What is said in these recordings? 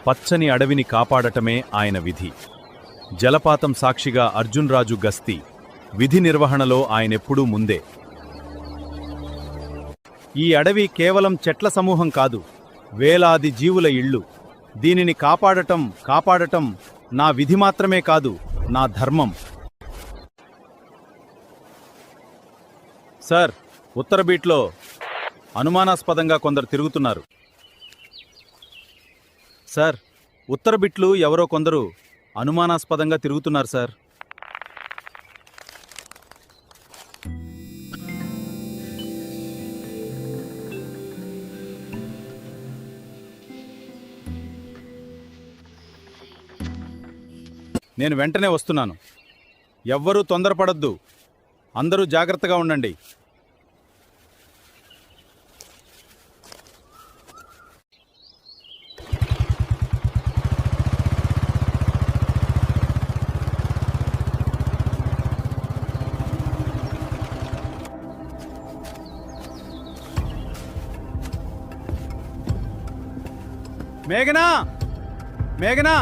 పచ్చని అడవిని కాపాడటమే ఆయన విధి. జలపాతం సాక్షిగా అర్జున్ రాజు గస్తీ. విధి నిర్వహణలో ఆయనెప్పుడూ ముందే. ఈ అడవి కేవలం చెట్ల సమూహం కాదు, వేలాది జీవుల ఇళ్ళు. దీనిని కాపాడటం నా విధి మాత్రమే కాదు, నా ధర్మం. సార్, ఉత్తర బీట్లో అనుమానాస్పదంగా కొందరు తిరుగుతున్నారు. సార్, ఉత్తర బిట్లు ఎవరో కొందరు అనుమానాస్పదంగా తిరుగుతున్నారు సార్. నేను వెంటనే వస్తున్నాను. ఎవ్వరూ తొందరపడొద్దు. అందరూ జాగ్రత్తగా ఉండండి. మేఘనా, మేఘనా!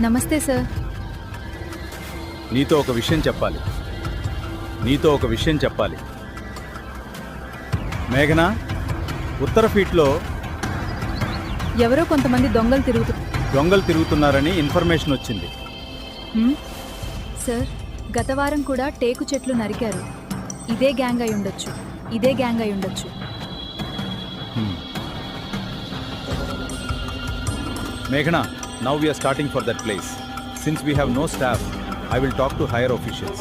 నమస్తే సార్. నీతో ఒక విషయం చెప్పాలి. మేఘనా, ఉత్తర ఫీట్లో ఎవరో కొంతమంది దొంగలు తిరుగుతున్నారని ఇన్ఫర్మేషన్ వచ్చింది. సార్, గత వారం కూడా టేకు చెట్లు నరికారు. ఇదే గ్యాంగ్ అయి ఉండొచ్చు. మేఘనా, now we are starting for that place. Since we have no staff, I will talk to higher officials.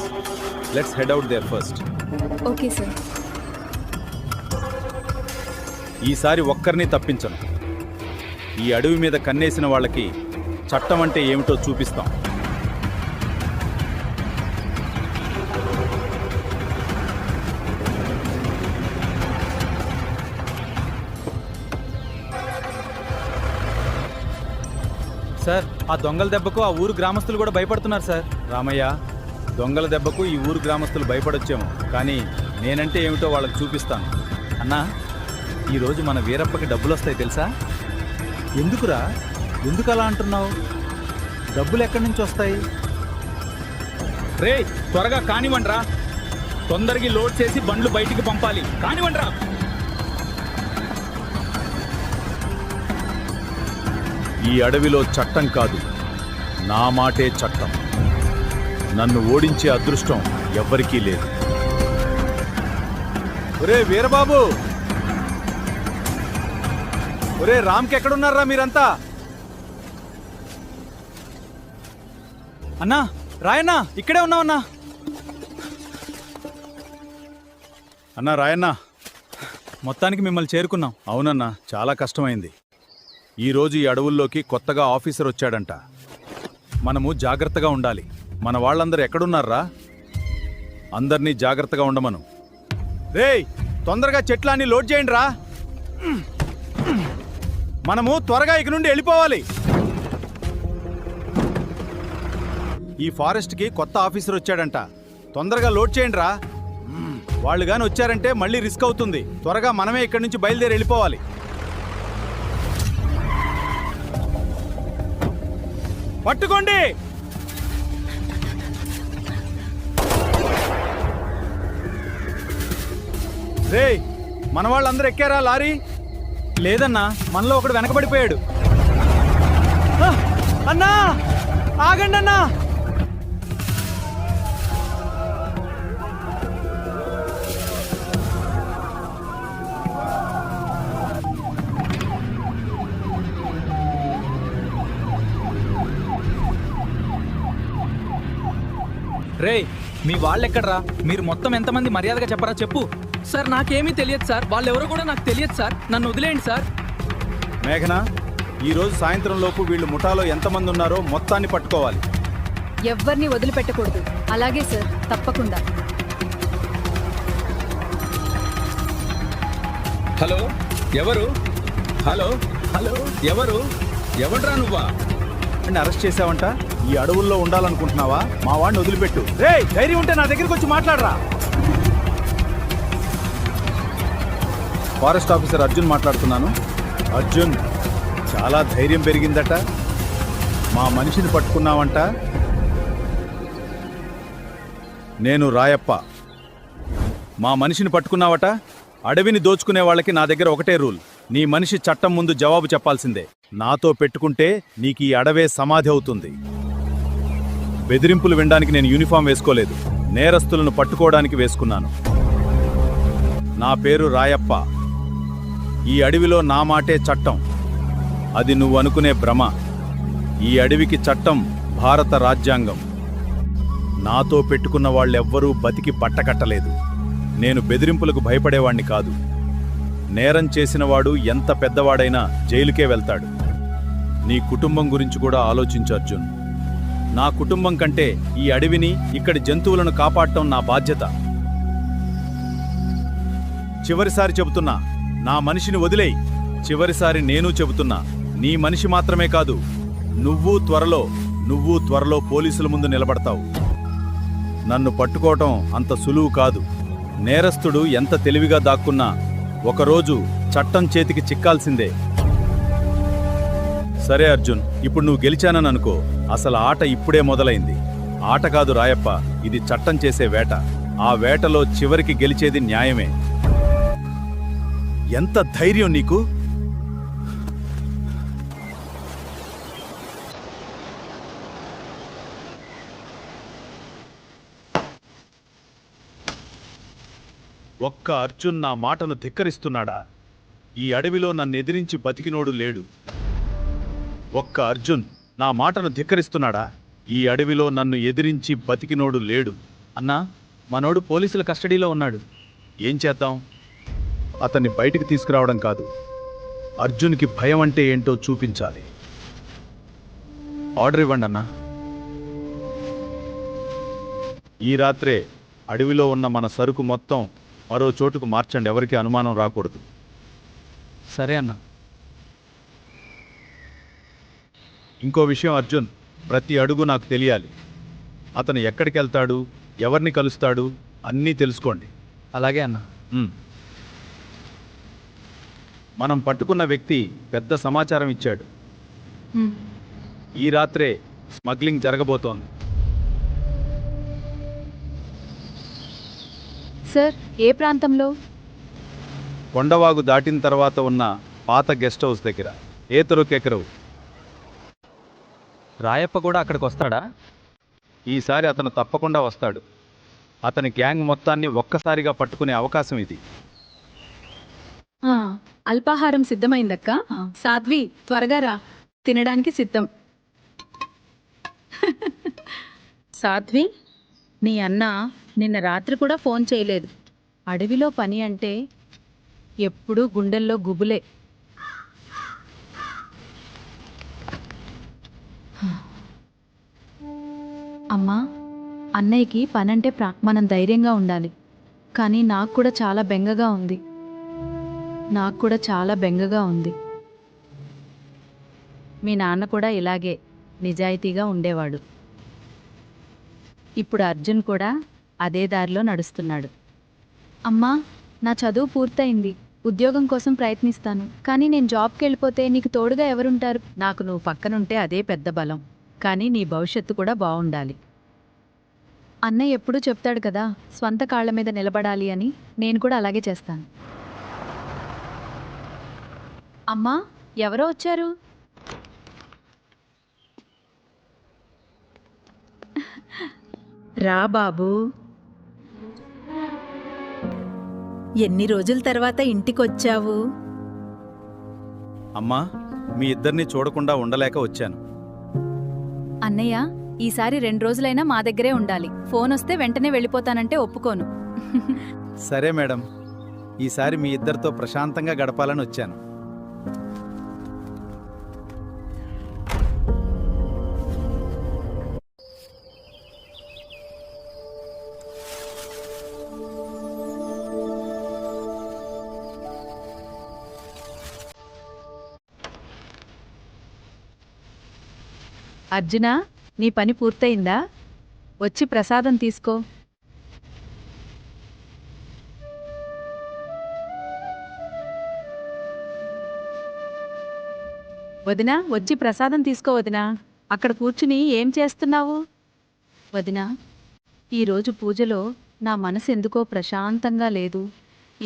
Let's head out there first. Okay sir. ఈసారి ఒక్కరిని తప్పించను. ఈ అడవి మీద కన్నేసిన వాళ్ళకి చట్టం అంటే ఏమిటో చూపిస్తాం. సార్, ఆ దొంగల దెబ్బకు ఆ ఊరు గ్రామస్తులు కూడా భయపడుతున్నారు సార్. రామయ్య, దొంగల దెబ్బకు ఈ ఊరు గ్రామస్తులు భయపడొచ్చేమో, కానీ నేనంటే ఏమిటో వాళ్ళకి చూపిస్తాను. అన్నా, ఈరోజు మన వీరప్పకి డబ్బులు వస్తాయి తెలుసా? ఎందుకురా, ఎందుకు అలా అంటున్నావు? డబ్బులు ఎక్కడి నుంచి వస్తాయి? రే, త్వరగా కానివ్వండ్రా. తొందరగా లోడ్ చేసి బండ్లు బయటికి పంపాలి. కానివ్వండ్రా. ఈ అడవిలో చట్టం కాదు, నా మాటే చట్టం. నన్ను ఓడించే అదృష్టం ఎవ్వరికీ లేదు. ఒరే వీరబాబు, ఒరే రామ్కి ఎక్కడున్నారా మీరంతా? అన్నా, రాయన్నా, ఇక్కడే ఉన్నావన్నా. అన్నా రాయన్నా, మొత్తానికి మిమ్మల్ని చేరుకున్నాం. అవునన్నా, చాలా కష్టమైంది. ఈరోజు ఈ అడవుల్లోకి కొత్తగా ఆఫీసర్ వచ్చాడంట. మనము జాగ్రత్తగా ఉండాలి. మన వాళ్ళందరూ ఎక్కడున్నారా? అందరినీ జాగ్రత్తగా ఉండమను. రేయ్, తొందరగా చెట్లన్నీ లోడ్ చేయండి రా. మనము త్వరగా ఇక నుండి వెళ్ళిపోవాలి. ఈ ఫారెస్ట్కి కొత్త ఆఫీసర్ వచ్చాడంట. తొందరగా లోడ్ చేయండి రా. వాళ్ళు గాని వచ్చారంటే మళ్ళీ రిస్క్ అవుతుంది. త్వరగా మనమే ఇక్కడి నుంచి బయలుదేరి వెళ్ళిపోవాలి. పట్టుకోండి. రేయ్, మన వాళ్ళందరూ ఎక్కారా లారీ? లేదన్నా, మనలో ఒకడు వెనకబడిపోయాడు. అన్నా, ఆగండి అన్నా. రే, మీ వాళ్ళెక్కడ్రా? మీరు మొత్తం ఎంతమంది మర్యాదగా చెప్పరా చెప్పు. సార్, నాకేమీ తెలియదు సార్. వాళ్ళెవరో కూడా నాకు తెలియదు సార్. నన్ను వదిలేయండి సార్. మేఘనా, ఈరోజు సాయంత్రం లోపు వీళ్ళు ముఠాలో ఎంతమంది ఉన్నారో మొత్తాన్ని పట్టుకోవాలి. ఎవ్వరిని వదిలిపెట్టకూడదు. అలాగే సార్, తప్పకుండా. హలో, ఎవరు? హలో హలో, ఎవడ్రా నువ్వా? అరెస్ట్ చేసావంట. ఈ అడవుల్లో ఉండాలనుకుంటున్నావా? మా వాడిని వదిలిపెట్టు. రేయ్, ధైర్యం ఉంటే నా దగ్గరికి వచ్చి మాట్లాడరా. ఫారెస్ట్ ఆఫీసర్ అర్జున్ మాట్లాడుతున్నాను. అర్జున్, చాలా ధైర్యం పెరిగిందట. మా మనిషిని పట్టుకున్నావంట. నేను రాయప్ప. మా మనిషిని పట్టుకున్నావట. అడవిని దోచుకునే వాళ్ళకి నా దగ్గర ఒకటే రూల్: నీ మనిషి చట్టం ముందు జవాబు చెప్పాల్సిందే. నాతో పెట్టుకుంటే నీకు ఈ అడవే సమాధి అవుతుంది. బెదిరింపులు వినడానికి నేను యూనిఫామ్ వేసుకోలేదు, నేరస్తులను పట్టుకోవడానికి వేసుకున్నాను. నా పేరు రాయప్ప. ఈ అడవిలో నా మాటే చట్టం. అది నువ్వు అనుకునే భ్రమ. ఈ అడవికి చట్టం భారత రాజ్యాంగం. నాతో పెట్టుకున్న వాళ్ళెవ్వరూ బతికి బట్టకట్టలేదు. నేను బెదిరింపులకు భయపడేవాణ్ణి కాదు. నేరం చేసినవాడు ఎంత పెద్దవాడైనా జైలుకే వెళ్తాడు. నీ కుటుంబం గురించి కూడా ఆలోచించు అర్జున్. నా కుటుంబం కంటే ఈ అడవిని, ఇక్కడి జంతువులను కాపాడటం నా బాధ్యత. చివరిసారి చెబుతున్నా, నా మనిషిని వదిలేయ్. చివరిసారి నేను చెబుతున్నా, నీ మనిషి మాత్రమే కాదు, నువ్వు త్వరలో పోలీసుల ముందు నిలబడతావు. నన్ను పట్టుకోవటం అంత సులువు కాదు. నేరస్తుడు ఎంత తెలివిగా దాక్కున్నా ఒకరోజు చట్టం చేతికి చిక్కాల్సిందే. సరే అర్జున్, ఇప్పుడు నువ్వు గెలిచానని అనుకో. అసలు ఆట ఇప్పుడే మొదలైంది. ఆట కాదు రాయప్ప, ఇది చట్టం చేసే వేట. ఆ వేటలో చివరికి గెలిచేది న్యాయమే. ఎంత ధైర్యం నీకు! ఒక్క అర్జున్ నా మాటను ధిక్కరిస్తున్నాడా? ఈ అడవిలో నన్ను ఎదిరించి బతికినోడు లేడు. ఒక్క అర్జున్ నా మాటను ధిక్కరిస్తున్నాడా? ఈ అడవిలో నన్ను ఎదిరించి బతికినోడు లేడు. అన్నా, మనోడు పోలీసుల కస్టడీలో ఉన్నాడు. ఏం చేద్దాం? అతన్ని బయటికి తీసుకురావడం కాదు, అర్జున్కి భయం అంటే ఏంటో చూపించాలి. ఆర్డర్ ఇవ్వండి అన్నా. ఈ రాత్రే అడవిలో ఉన్న మన సరుకు మొత్తం మరో చోటుకు మార్చండి. ఎవరికీ అనుమానం రాకూడదు. సరే అన్నా. ఇంకో విషయం అర్జున్, ప్రతి అడుగు నాకు తెలియాలి. అతను ఎక్కడికి వెళ్తాడు, ఎవరిని కలుస్తాడు, అన్నీ తెలుసుకోండి. అలాగే అన్నా. మనం పట్టుకున్న వ్యక్తి పెద్ద సమాచారం ఇచ్చాడు. ఈ రాత్రే స్మగ్లింగ్ జరగబోతోంది. సార్, ఏ ప్రాంతంలో? కొండవాగు దాటిన తర్వాత ఉన్న పాత గెస్ట్ హౌస్ దగ్గర. ఏతరుకెకరవు. రాయప్ప కూడా అక్కడికి వస్తాడా? ఈసారి అతను తప్పకుండా వస్తాడు. అతని గ్యాంగ్ మొత్తాన్ని ఒక్కసారిగా పట్టుకునే అవకాశం ఇది. అల్పాహారం సిద్ధమైందక్క. సాధ్వి, త్వరగా రా, తినడానికి సిద్ధం. సాధ్వి, నీ అన్న నిన్న రాత్రి కూడా ఫోన్ చేయలేదు. అడవిలో పని అంటే ఎప్పుడూ గుండెల్లో గుబులే. అమ్మా, అన్నయ్యకి పనంటే మనం ధైర్యంగా ఉండాలి. కానీ నాకు కూడా చాలా బెంగగా ఉంది. మీ నాన్న కూడా ఇలాగే నిజాయితీగా ఉండేవాడు. ఇప్పుడు అర్జున్ కూడా అదే దారిలో నడుస్తున్నాడు. అమ్మా, నా చదువు పూర్తయింది. ఉద్యోగం కోసం ప్రయత్నిస్తాను. కానీ నేను జాబ్కి వెళ్ళిపోతే నీకు తోడుగా ఎవరుంటారు? నాకు నువ్వు పక్కనుంటే అదే పెద్ద బలం. కానీ నీ భవిష్యత్తు కూడా బాగుండాలి. అన్నయ్య ఎప్పుడూ చెప్తాడు కదా, స్వంత కాళ్ళ మీద నిలబడాలి అని. నేను కూడా అలాగే చేస్తాను. అమ్మా, ఎవరో వచ్చారు. రా బాబు. ఎన్ని రోజుల తర్వాత ఇంటికొచ్చావు? అమ్మా, మీ ఇద్దరిని చూడకుండా ఉండలేక వచ్చాను. అన్నయ్య, ఈసారి 2 రోజులైనా మా దగ్గరే ఉండాలి. ఫోన్ వస్తే వెంటనే వెళ్ళిపోతానంటే ఒప్పుకోను. సరే మేడం, ఈసారి మీ ఇద్దరితో ప్రశాంతంగా గడపాలని వచ్చాను. అర్జున, నీ పని పూర్తయిందా? వచ్చి ప్రసాదం తీసుకో. వదినా వచ్చి ప్రసాదం తీసుకో వదినా. అక్కడ కూర్చుని ఏం చేస్తున్నావు? వదినా, ఈరోజు పూజలో నా మనసు ఎందుకో ప్రశాంతంగా లేదు.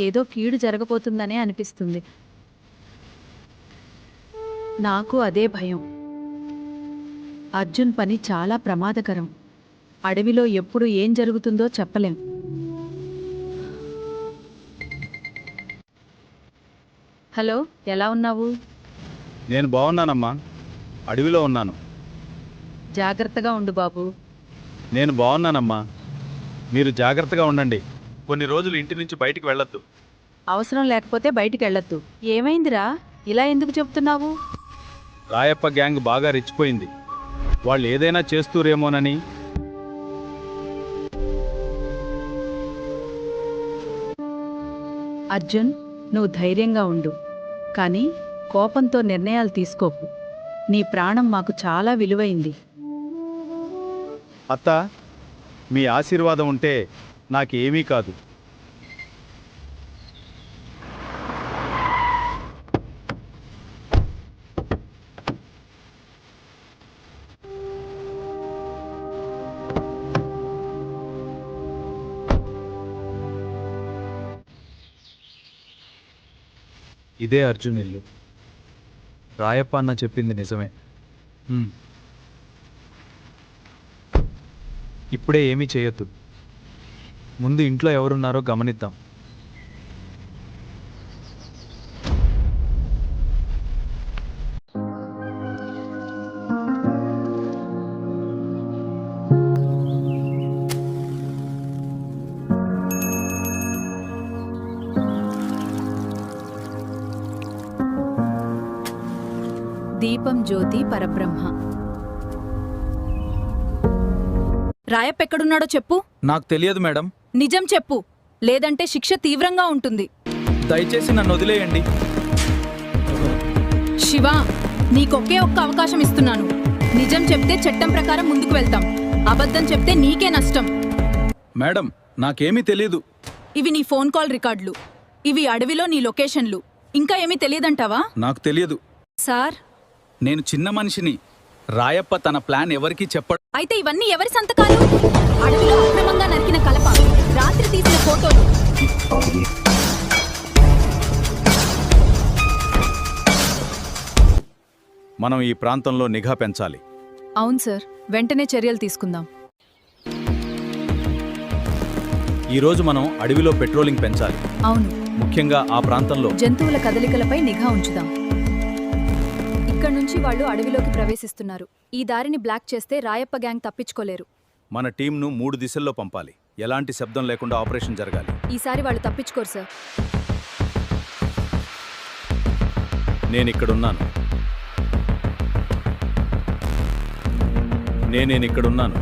ఏదో కీడు జరగబోతుందనే అనిపిస్తుంది. నాకు అదే భయం. అర్జున్ పని చాలా ప్రమాదకరం. అడవిలో ఎప్పుడు ఏం జరుగుతుందో చెప్పలేం. హలో, ఎలా ఉన్నావు? నేను బాగున్నానమ్మా. అడవిలో ఉన్నాను. జాగ్రత్తగా ఉండు బాబు. నేను బాగున్నానమ్మా. మీరు జాగ్రత్తగా ఉండండి. కొన్ని రోజులు ఇంటి నుంచి బయటికి వెళ్ళొద్దు. అవసరం లేకపోతే బయటికి వెళ్ళొద్దు. ఏమైందిరా, ఇలా ఎందుకు చెప్తున్నావు? రాయప్ప గ్యాంగ్ బాగా రెచ్చిపోయింది. వాళ్ళు ఏదైనా చేస్తూరేమోనని. అర్జున్, నువ్వు ధైర్యంగా ఉండు. కానీ కోపంతో నిర్ణయాలు తీసుకోకు. నీ ప్రాణం మాకు చాలా విలువైంది. అత్త, మీ ఆశీర్వాదం ఉంటే నాకేమీ కాదు. ఇదే అర్జున్ ఇల్లు. రాయప్ప అన్న చెప్పింది నిజమే. ఇప్పుడే ఏమీ చేయొద్దు. ముందు ఇంట్లో ఎవరున్నారో గమనిద్దాం. దీపం జ్యోతి పరబ్రహ్మ. రాయప్ప ఎక్కడున్నాడో చెప్పు. నాకు తెలియదు మేడం. నిజం చెప్పు, లేదంటే శిక్ష తీవ్రంగా ఉంటుంది. దయచేసి నన్ను వదిలేయండి. శివ, నీకొకే ఒక్క అవకాశం ఇస్తున్నాను. నిజం చెప్తే చట్టం ప్రకారం ముందుకు వెళ్తాం. అబద్ధం చెప్తే నీకే నష్టం. మేడం, నాకేమీ తెలీదు. ఇవి నీ ఫోన్ కాల్ రికార్డులు. ఇవి అడవిలో నీ లొకేషన్లు. ఇంకా ఏమీ తెలియదంటావా? నాకు తెలియదు. సార్, నేను చిన్న మనిషిని. రాయప్ప తన ప్లాన్ ఎవరికీ చెప్పడు. అయితే ఇవన్నీ ఎవరి సంతకాలు? అడవిలో అక్రమంగా నరికిన కలప, రాత్రి తీసిన ఫోటోలు. మనం ఈ ప్రాంతంలో నిఘా పెంచాలి. అవును సార్, వెంటనే చర్యలు తీసుకుందాం. ఈరోజు మనం అడవిలో పెట్రోలింగ్ పెంచాలి. అవును, ముఖ్యంగా ఆ ప్రాంతంలో. జంతువుల కదలికలపై నిఘా ఉంచుదాం. ఇక్కడ నుంచి వాళ్ళు అడవిలోకి ప్రవేశిస్తున్నారు. ఈ దారిని బ్లాక్ చేస్తే రాయప్ప గ్యాంగ్ తప్పించుకోలేరు. మన టీంను 3 దిశల్లో పంపాలి. ఎలాంటి శబ్దం లేకుండా ఆపరేషన్ జరగాలి. ఈసారి వాళ్ళు తప్పించుకోరు సార్. నేనిక్కడున్నాను. నేనిక్కడున్నాను.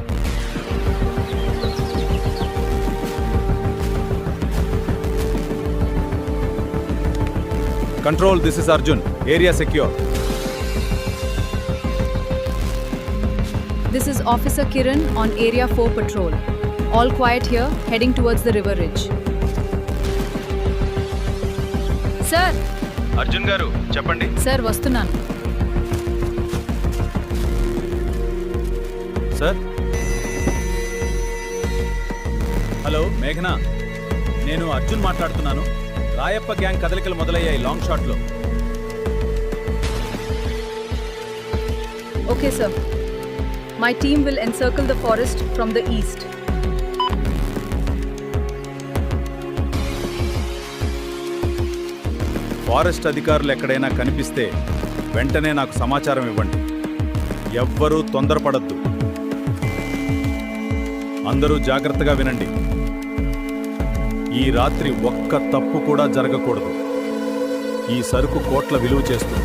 Control, this is Arjun. Area secure. This is Officer Kiran on Area 4 patrol. All quiet here, heading towards the river ridge. Sir, Arjun గారు చెప్పండి. sir, వస్తున్నాను. సార్. హలో మేఘనా, నేను అర్జున్ మాట్లాడుతున్నాను. రాయప్ప గ్యాంగ్ కదలికలు మొదలయ్యాయి లాంగ్ షాట్లో. Okay, sir. My team will encircle the forest from the east. Forest అధికారులు ఎక్కడైనా కనిపిస్తే వెంటనే నాకు సమాచారం ఇవ్వండి. ఎవ్వరూ తొందరపడద్దు. అందరూ జాగ్రత్తగా వినండి. ఈ రాత్రి ఒక్క తప్పు కూడా జరగకూడదు. ఈ సరుకు కోట్ల విలువ చేస్తుంది.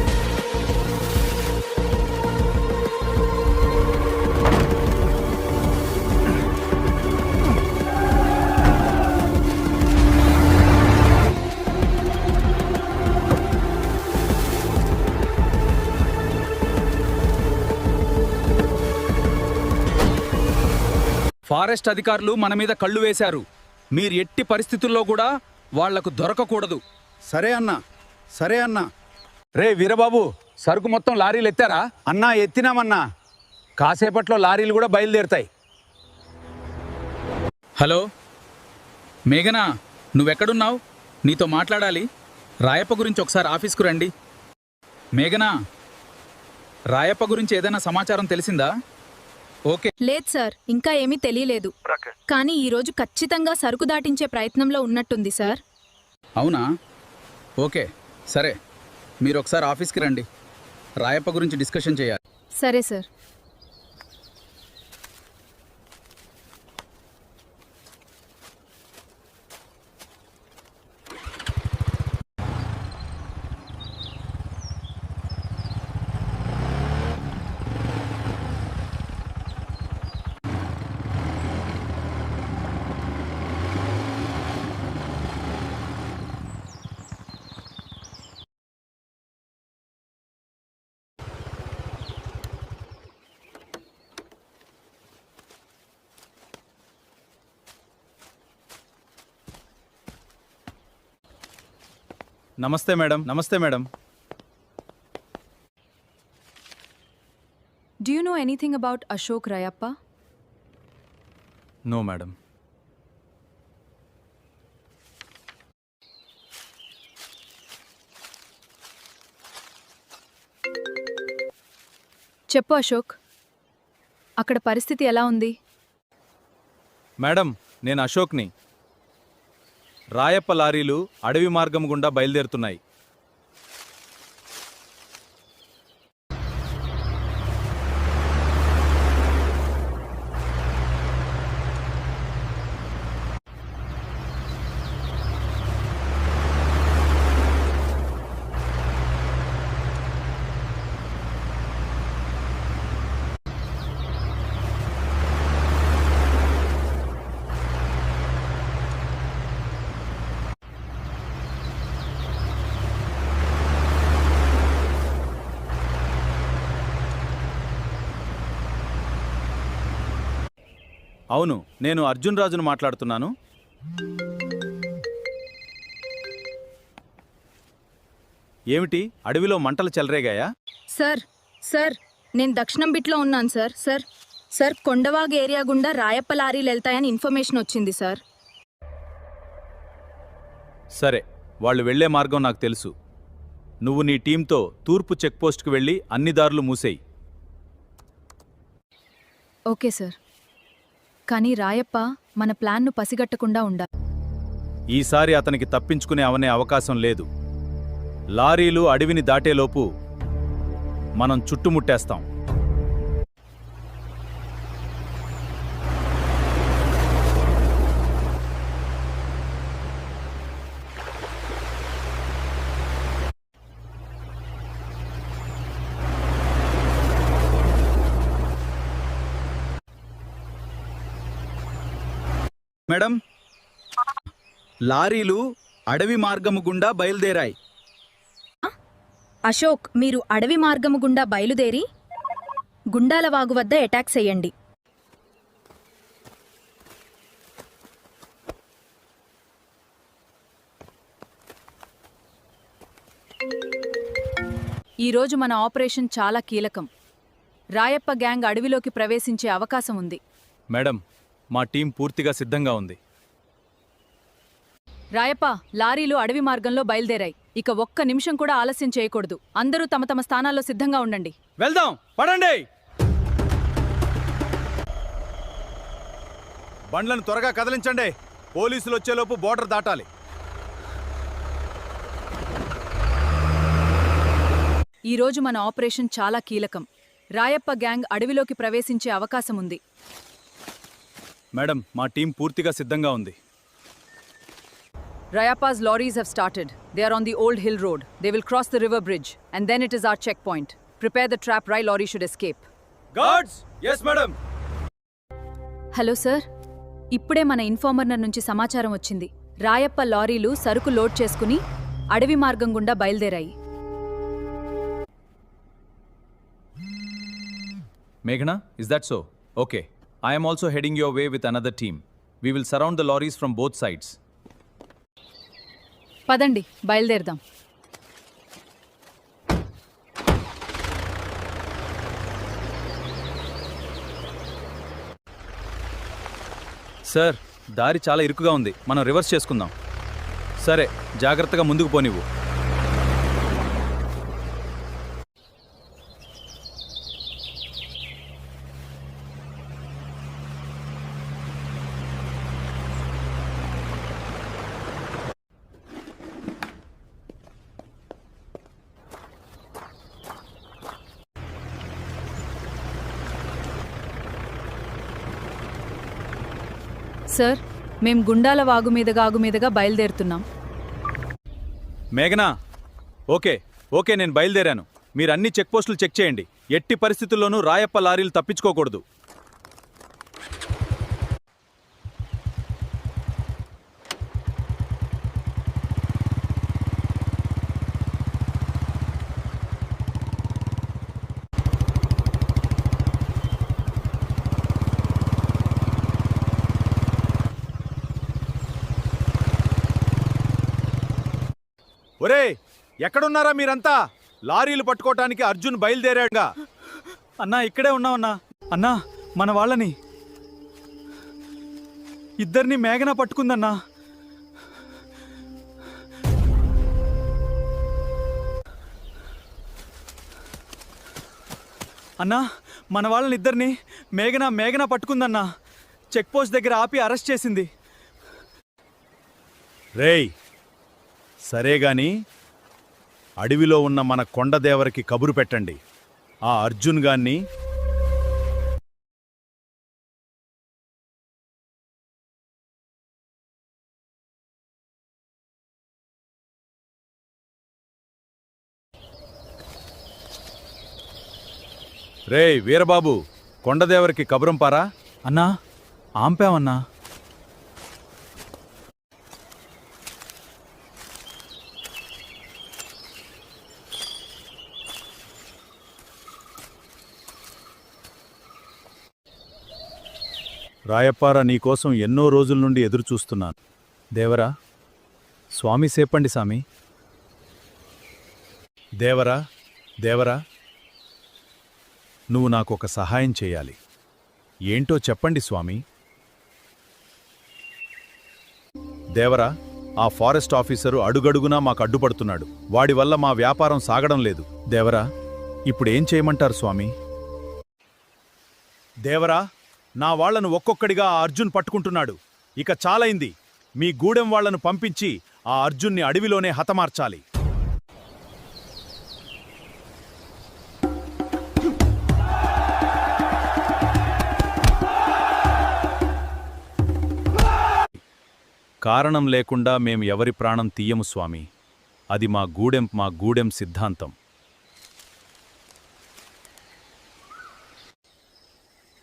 ఫారెస్ట్ అధికారులు మన మీద కళ్ళు వేశారు. మీరు ఎట్టి పరిస్థితుల్లో కూడా వాళ్లకు దొరకకూడదు. సరే అన్నా. రే వీరబాబు, సరుకు మొత్తం లారీలు ఎత్తారా? అన్నా ఎత్తినామన్నా. కాసేపట్లో లారీలు కూడా బయలుదేరుతాయి. హలో మేఘనా, నువ్వెక్కడున్నావు? నీతో మాట్లాడాలి. రాయప్ప గురించి ఒకసారి ఆఫీస్కు రండి. మేఘనా, రాయప్ప గురించి ఏదైనా సమాచారం తెలిసిందా? ఓకే. లేదు సార్, ఇంకా ఏమీ తెలియలేదు. కానీ ఈరోజు ఖచ్చితంగా సరుకు దాటించే ప్రయత్నంలో ఉన్నట్టుంది సార్. అవునా? ఓకే సరే, మీరు ఒకసారి ఆఫీస్కి రండి. రాయప్ప గురించి డిస్కషన్ చేయాలి. సరే సార్. నమస్తే మేడం. నమస్తే madam. Do you know anything about Ashok Rayappa? No madam. చెప్పు అశోక్, అక్కడ పరిస్థితి ఎలా ఉంది? మేడం, నేను అశోక్ని. రాయప్ప లారీలు అడవి మార్గం గుండా బయలుదేరుతున్నాయి. అవును, నేను అర్జున్ రాజును మాట్లాడుతున్నాను. ఏమిటి, అడవిలో మంటలు చెలరేగాయా? సార్ నేను దక్షిణం బిట్లో ఉన్నాను సార్. కొండవాగ్ ఏరియా గుండా రాయప్ప లారీలు వెళ్తాయని ఇన్ఫర్మేషన్ వచ్చింది సార్. సరే, వాళ్ళు వెళ్లే మార్గం నాకు తెలుసు. నువ్వు నీ టీంతో తూర్పు చెక్పోస్ట్కి వెళ్ళి అన్ని దారులు మూసేయి. Okay sir. కానీ రాయప్ప మన ప్లాన్ను పసిగట్టకుండా ఉండాలి. ఈసారి అతనికి తప్పించుకునే అవకాశం లేదు. లారీలు అడవిని దాటేలోపు మనం చుట్టుముట్టేస్తాం. మేడం, లారీలు అడవి మార్గము గుండా బయలుదేరాయి. అశోక్, మీరు అడవి మార్గము గుండా బయలుదేరి గుండాల వాగు వద్ద అటాక్ చేయండి. ఈరోజు మన ఆపరేషన్ చాలా కీలకం. రాయప్ప గ్యాంగ్ అడవిలోకి ప్రవేశించే అవకాశం ఉంది. మేడం, మా టీం పూర్తిగా సిద్ధంగా ఉంది. రాయప్ప, లారీలు అడవి మార్గంలో బయలుదేరాయి. ఇక ఒక్క నిమిషం కూడా ఆలస్యం చేయకూడదు. అందరూ తమ తమ స్థానాల్లో సిద్ధంగా ఉండండి. వెళ్దాం, పడండి. బండ్లను త్వరగా కదిలించండి. పోలీసులు వచ్చేలోపు బోర్డర్ దాటాలి. ఈరోజు మన ఆపరేషన్ చాలా కీలకం. రాయప్ప గ్యాంగ్ అడవిలోకి ప్రవేశించే అవకాశం ఉంది. మేడం, మా టీం పూర్తిగా సిద్ధంగా ఉంది. Rayappa's lorries have started. They are on the old hill road. They will cross the river bridge and then it is our checkpoint. Prepare the trap. Rai lorry should escape. Guards, yes madam. Hello sir, ఇప్పుడే మన informer నుంచి సమాచారం వచ్చింది. రాయప్ప లారీలు సరుకు load చేసుకుని అడవి మార్గం గుండా బయలుదేరాయి. Meghna, is that so? Okay. I am also heading your way with another team. We will surround the lorries from both sides. పదండి, బయలుదేరదాం. సార్ దారి చాలా ఇరుకుగా ఉంది, మనం రివర్స్ చేసుకుందాం. సరే, జాగ్రత్తగా ముందుకు పోనివ్వు. సార్, మేం గుండాల వాగు మీదుగా బయలుదేరుతున్నాం. మేఘనా, ఓకే ఓకే, నేను బయలుదేరాను. మీరు అన్ని చెక్ పోస్టులు చెక్ చేయండి. ఎట్టి పరిస్థితుల్లోనూ రాయప్ప లారీలు తప్పించుకోకూడదు. ఒరే, ఎక్కడున్నారా మీరంతా? లారీలు పట్టుకోవటానికి అర్జున్ బయలుదేరాడుగా. అన్నా, ఇక్కడే ఉన్నామన్నా. అన్నా, మన వాళ్ళని ఇద్దరిని మేఘన పట్టుకుందన్నా. అన్నా, మన వాళ్ళని ఇద్దరిని మేఘన పట్టుకుందన్నా. చెక్ పోస్ట్ దగ్గర ఆపి అరెస్ట్ చేసింది. రేయ్, సరేగాని అడవిలో ఉన్న మన కొండదేవరికి కబురు పెట్టండి. ఆ అర్జున్ గాన్ని రేయ్ వీరబాబు, కొండదేవరికి కబురంపారా? అన్నా, ఆంపామన్నా. రాయప్పారా, నీకోసం ఎన్నో రోజుల నుండి ఎదురుచూస్తున్నాను. దేవరా, స్వామి సేపండి సామి. దేవరా, నువ్వు నాకొక సహాయం చేయాలి. ఏంటో చెప్పండి స్వామి. దేవరా, ఆ ఫారెస్ట్ ఆఫీసరు అడుగడుగునా మాకు అడ్డుపడుతున్నాడు. వాడి వల్ల మా వ్యాపారం సాగడం లేదు. దేవరా, ఇప్పుడేం చేయమంటారు స్వామి? దేవరా, నా వాళ్లను ఒక్కొక్కడిగా ఆ అర్జున్ పట్టుకుంటున్నాడు. ఇక చాలైంది. మీ గూడెం వాళ్లను పంపించి ఆ అర్జున్ని అడవిలోనే హతమార్చాలి. కారణం లేకుండా మేం ఎవరి ప్రాణం తీయము స్వామి. అది మా గూడెం సిద్ధాంతం.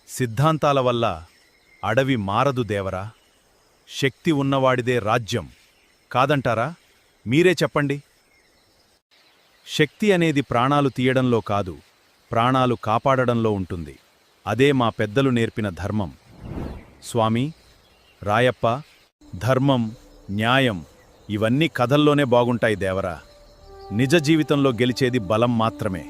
సిద్ధాంతాల వల్ల అడవి మారదు దేవరా. శక్తి ఉన్నవాడిదే రాజ్యం కాదంటారా? మీరే చెప్పండి. శక్తి అనేది ప్రాణాలు తీయడంలో కాదు, ప్రాణాలు కాపాడడంలో ఉంటుంది. అదే మా పెద్దలు నేర్పిన ధర్మం. స్వామి, రాయప్ప, ధర్మం, న్యాయం ఇవన్నీ కథల్లోనే బాగుంటాయి దేవరా. నిజ జీవితంలో గెలిచేది బలం మాత్రమే.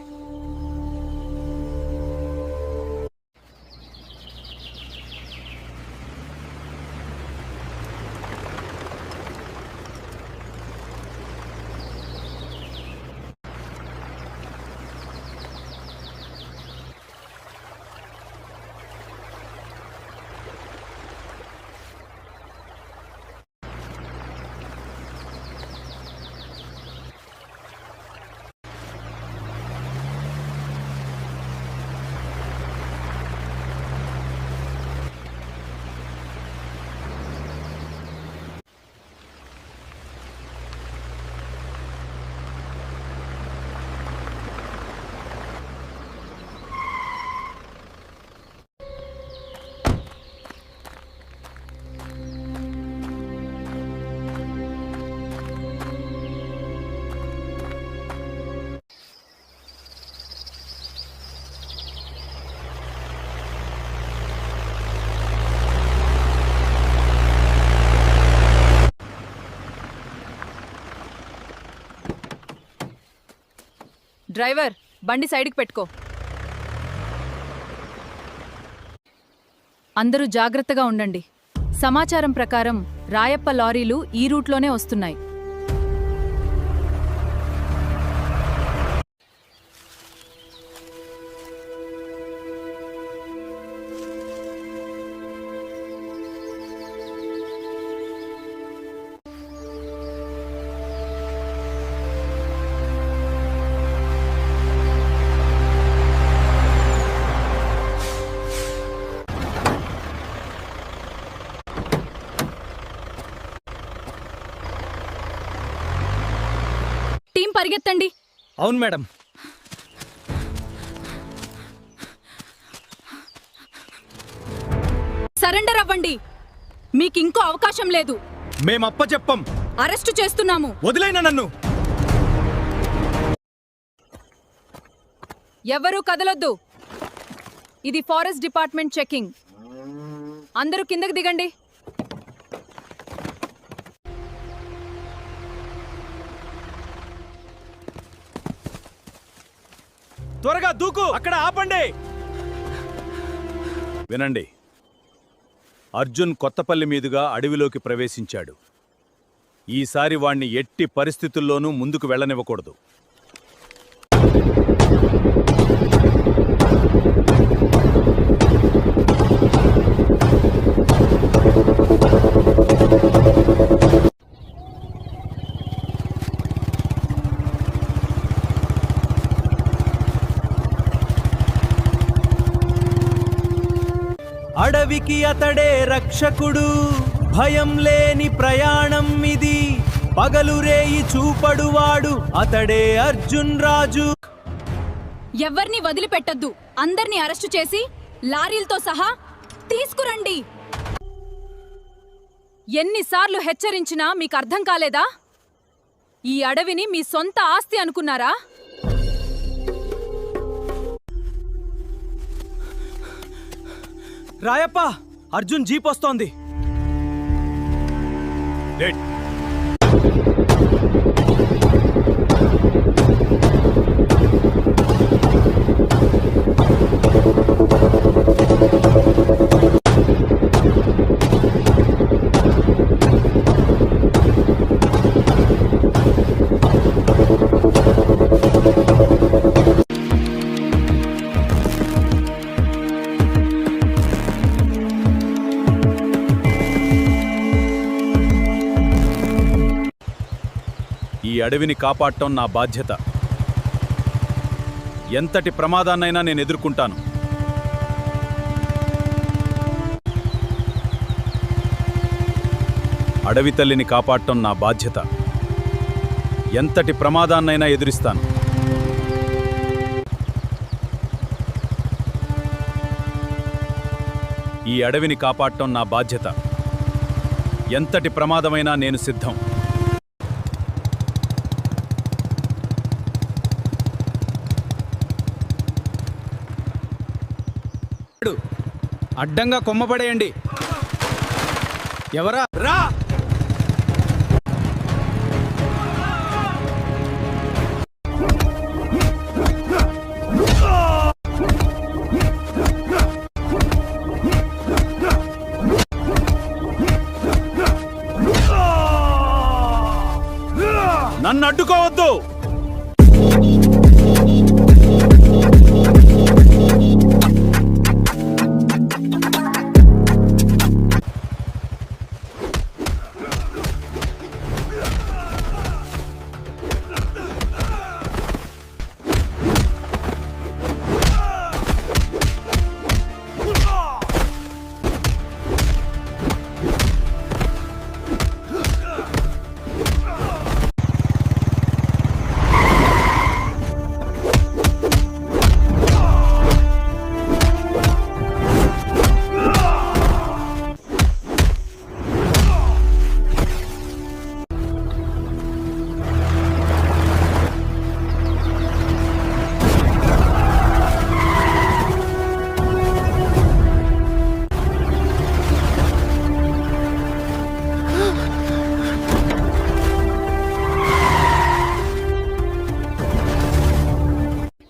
డ్రైవర్, బండి సైడ్కి పెట్టుకో. అందరూ జాగ్రత్తగా ఉండండి. సమాచారం ప్రకారం రాయప్ప లారీలు ఈ రూట్లోనే వస్తున్నాయి. టీం పరిగెత్తండి. అవును మేడం. సరెండర్ అవ్వండి. మీకింకో అవకాశం లేదు. మేమప్ప చెప్పం. అరెస్టు చేస్తున్నాము. వదిలేనా నన్ను. ఎవరూ కదలొద్దు. ఇది ఫారెస్ట్ డిపార్ట్మెంట్ చెకింగ్. అందరూ కిందకి దిగండి. త్వరగా దూకు. అక్కడ ఆపండి. వినండి, అర్జున్ కొత్తపల్లి మీదుగా అడవిలోకి ప్రవేశించాడు. ఈసారి వాణ్ణి ఎట్టి పరిస్థితుల్లోనూ ముందుకు వెళ్ళనివ్వకూడదు. అడవికి అతడే రక్షకుడు, భయం లేని ప్రయాణం ఇది, పగలు రేయి చూపడువాడు అతడే అర్జున్ రాజు. ఎవ్వర్ని వదిలిపెట్టద్దు. అందర్నీ అరెస్టు చేసి లారీలతో సహా తీసుకురండి. ఎన్నిసార్లు హెచ్చరించినా మీకు అర్థం కాలేదా? ఈ అడవిని మీ సొంత ఆస్తి అనుకున్నారా? రాయప్ప, అర్జున్ జీప్ వస్తోంది. ఈ అడవిని కాపాడటం నా బాధ్యత. ఎంతటి ప్రమాదాన్నైనా నేను ఎదుర్కొంటాను. అడవి తల్లిని కాపాడటం నా బాధ్యత. ఎంతటి ప్రమాదాన్నైనా ఎదురిస్తాను. ఈ అడవిని కాపాడటం నా బాధ్యత. ఎంతటి ప్రమాదమైనా నేను సిద్ధం. అడ్డంగా కొమ్మపడేయండి. ఎవరా? రా. నన్ను అడ్డుకోవద్దు.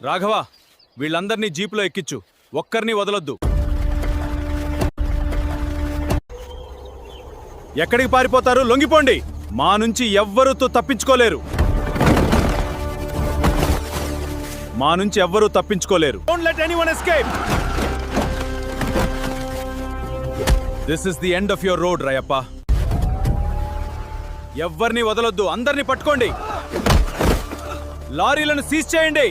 రాఘవ, వీళ్ళందర్నీ జీపులో ఎక్కించు. ఒక్కరిని వదలొద్దు. ఎక్కడికి పారిపోతారు? లొంగిపోండి. మా నుంచి ఎవ్వరూ తప్పించుకోలేరు. మా నుంచి ఎవ్వరూ తప్పించుకోలేరు. Don't let anyone escape. This is the end of your road, Rayappa. ఎవ్వరిని వదలొద్దు. అందరినీ పట్టుకోండి. లారీలను సీజ్ చేయండి.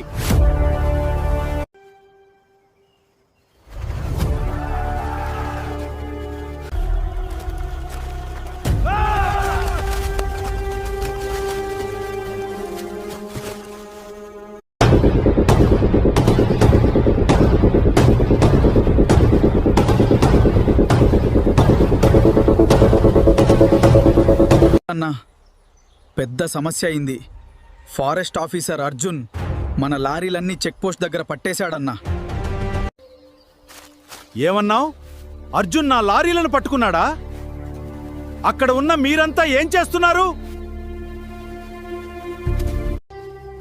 అన్నా, పెద్ద సమస్య అయింది. ఫారెస్ట్ ఆఫీసర్ అర్జున్ మన లారీలన్నీ చెక్ పోస్ట్ దగ్గర పట్టేశాడన్నా. ఏమన్నావ్? అర్జున్ నా లారీలను పట్టుకున్నాడా? అక్కడ ఉన్న మీరంతా ఏం చేస్తున్నారు?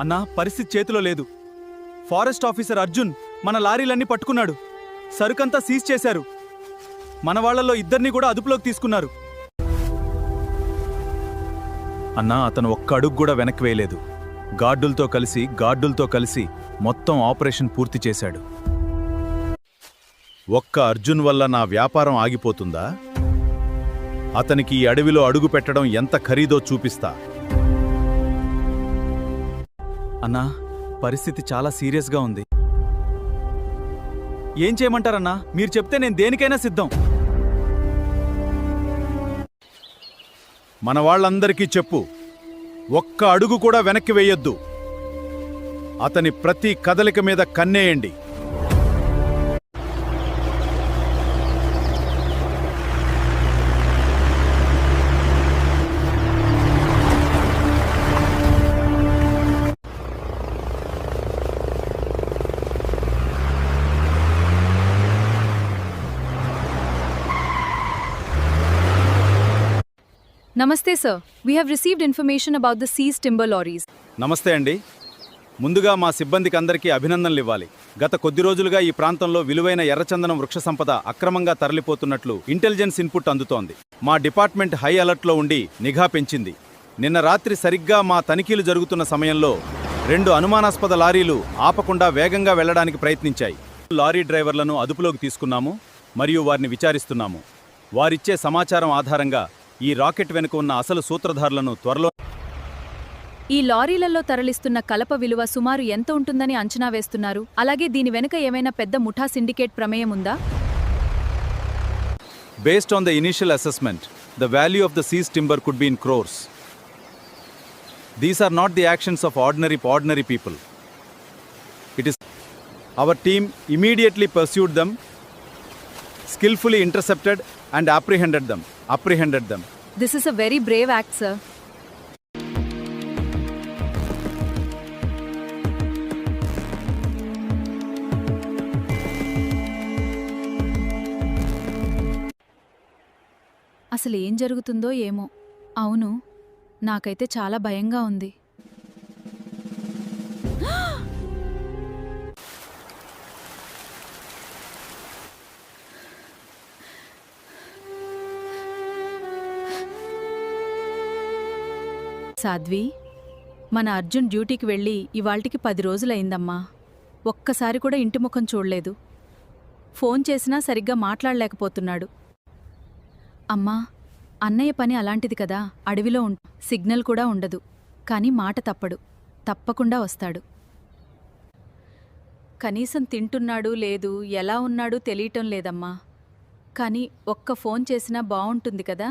అన్నా, పరిస్థితి చేతిలో లేదు. ఫారెస్ట్ ఆఫీసర్ అర్జున్ మన లారీలన్నీ పట్టుకున్నాడు. సరుకంతా సీజ్ చేశారు. మన వాళ్ళల్లో ఇద్దరిని కూడా అదుపులోకి తీసుకున్నారు. అన్నా, అతను ఒక్క అడుగు కూడా వెనక్కి వేయలేదు. గార్డులతో కలిసి మొత్తం ఆపరేషన్ పూర్తి చేశాడు. ఒక్క అర్జున్ వల్ల నా వ్యాపారం ఆగిపోతుందా? అతనికి ఈ అడవిలో అడుగు పెట్టడం ఎంత ఖరీదో చూపిస్తా. అన్నా, పరిస్థితి చాలా సీరియస్గా ఉంది. ఏం చేయమంటారన్నా? మీరు చెప్తే నేను దేనికైనా సిద్ధం. మన వాళ్ళందరికీ చెప్పు, ఒక్క అడుగు కూడా వెనక్కి వేయొద్దు. అతని ప్రతి కదలిక మీద కన్నేయండి. నమస్తే sir. We have received information about the seize timber lorries. నమస్తే అండి. ముందుగా మా సిబ్బందికి అందరికీ అభినందనలు ఇవ్వాలి. గత కొద్ది రోజులుగా ఈ ప్రాంతంలో విలువైన ఎర్రచందనం వృక్ష సంపద అక్రమంగా తరలిపోతున్నట్లు ఇంటెలిజెన్స్ ఇన్పుట్ అందుతోంది. మా డిపార్ట్మెంట్ హై అలర్ట్లో ఉండి నిఘా పెంచింది. నిన్న రాత్రి సరిగ్గా మా తనిఖీలు జరుగుతున్న సమయంలో 2 అనుమానాస్పద లారీలు ఆపకుండా వేగంగా వెళ్లడానికి ప్రయత్నించాయి. లారీ డ్రైవర్లను అదుపులోకి తీసుకున్నాము మరియు వారిని విచారిస్తున్నాము. వారిచ్చే సమాచారం ఆధారంగా ఈ రాకెట్ వెనుక ఉన్న అసలు సూత్రధారులను త్వరలో. ఈ లారీలలో తరలిస్తున్న కలప విలువ సుమారు ఎంత ఉంటుందని అంచనా వేస్తున్నారు? అలాగే దీని వెనుక ఏమైనా పెద్ద ముఠా సిండికేట్ ప్రమేయం ఉందా? Based on the initial assessment, the value of the seized timber could be in crores. These are not the actions of ordinary people. It is our team immediately pursued them, skillfully intercepted and apprehended them. This is a very brave act, sir. అసలు ఏం జరుగుతుందో ఏమో. అవును, నాకైతే చాలా భయంగా ఉంది. సాధ్వి, మన అర్జున్ డ్యూటీకి వెళ్ళి ఇవాల్టికి 10 రోజులైందమ్మా. ఒక్కసారి కూడా ఇంటి ముఖం చూడలేదు. ఫోన్ చేసినా సరిగ్గా మాట్లాడలేకపోతున్నాడు. అమ్మా, అన్నయ్య పని అలాంటిది కదా. అడవిలో సిగ్నల్ కూడా ఉండదు. కానీ మాట తప్పడు. తప్పకుండా వస్తాడు. కనీసం తింటున్నాడు లేదు, ఎలా ఉన్నాడు తెలియటం లేదమ్మా. కానీ ఒక్క ఫోన్ చేసినా బావుంటుంది కదా.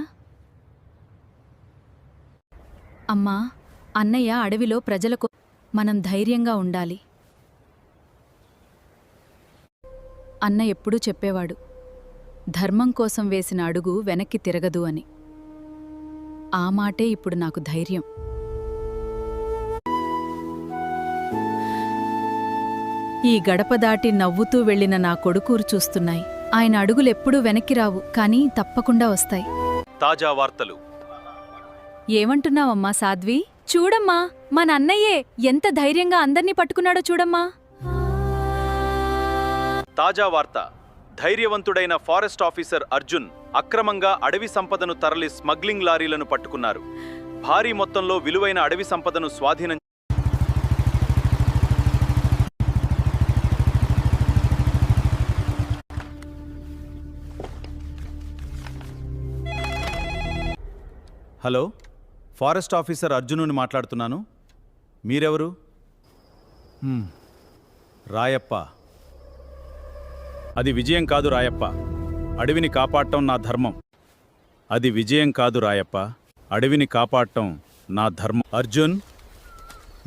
అమ్మా, అన్నయ్య అడవిలో ప్రజలకు మనం ధైర్యంగా ఉండాలి. అన్న ఎప్పుడూ చెప్పేవాడు, ధర్మం కోసం వేసిన అడుగు వెనక్కి తిరగదు అని. ఆ మాటే ఇప్పుడు నాకు ధైర్యం. ఈ గడప దాటి నవ్వుతూ వెళ్లిన నా కొడుకూరు చూస్తున్నాయి. ఆయన అడుగులెప్పుడూ వెనక్కి రావు, కానీ తప్పకుండా వస్తాయి. తాజా వార్తలు. ఏమంటున్నావమ్మా సాధ్వి? చూడమ్మా, మన అన్నయ్యే ఎంత ధైర్యంగా అందర్నీ పట్టుకున్నాడో చూడమ్మా. తాజా వార్త. ధైర్యవంతుడైన ఫారెస్ట్ ఆఫీసర్ అర్జున్ అక్రమంగా అడవి సంపదను తరలి స్మగ్లింగ్ లారీలను పట్టుకున్నారు. భారీ మొత్తంలో విలువైన అడవి సంపదను స్వాధీనం. హలో, ఫారెస్ట్ ఆఫీసర్ అర్జునుని మాట్లాడుతున్నాను. మీరెవరు? రాయప్ప. అది విజయం కాదు రాయప్ప, అడవిని కాపాడటం నా ధర్మం. అది విజయం కాదు రాయప్ప, అడవిని కాపాడటం నా ధర్మం. అర్జున్,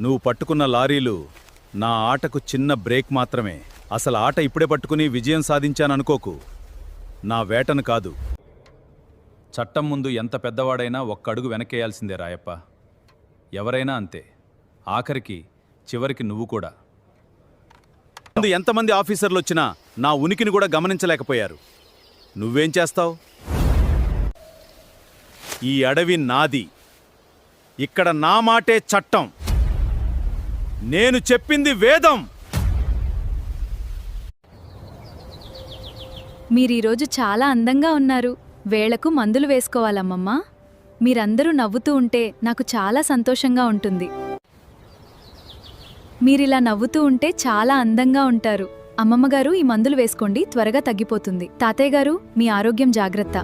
నువ్వు పట్టుకున్న లారీలు నా ఆటకు చిన్న బ్రేక్ మాత్రమే. అసలు ఆట ఇప్పుడే పట్టుకుని విజయం సాధించాననుకోకు. నా వేటను కాదు. చట్టం ముందు ఎంత పెద్దవాడైనా ఒక్క అడుగు వెనకేయాల్సిందే రాయప్ప. ఎవరైనా అంతే, ఆఖరికి చివరికి నువ్వు కూడా. ముందు ఎంతమంది ఆఫీసర్లు వచ్చినా నా ఉనికిని కూడా గమనించలేకపోయారు. నువ్వేం చేస్తావు? ఈ అడవి నాది. ఇక్కడ నా మాటే చట్టం. నేను చెప్పింది వేదం. మీరీరోజు చాలా అందంగా ఉన్నారు. వేళకు మందులు వేసుకోవాలమ్మమ్మా. మీరందరూ నవ్వుతూ ఉంటే నాకు చాలా సంతోషంగా ఉంటుంది. మీరిలా నవ్వుతూ ఉంటే చాలా అందంగా ఉంటారు. అమ్మమ్మగారు, ఈ మందులు వేసుకోండి, త్వరగా తగ్గిపోతుంది. తాతయ్య గారు, మీ ఆరోగ్యం జాగ్రత్త.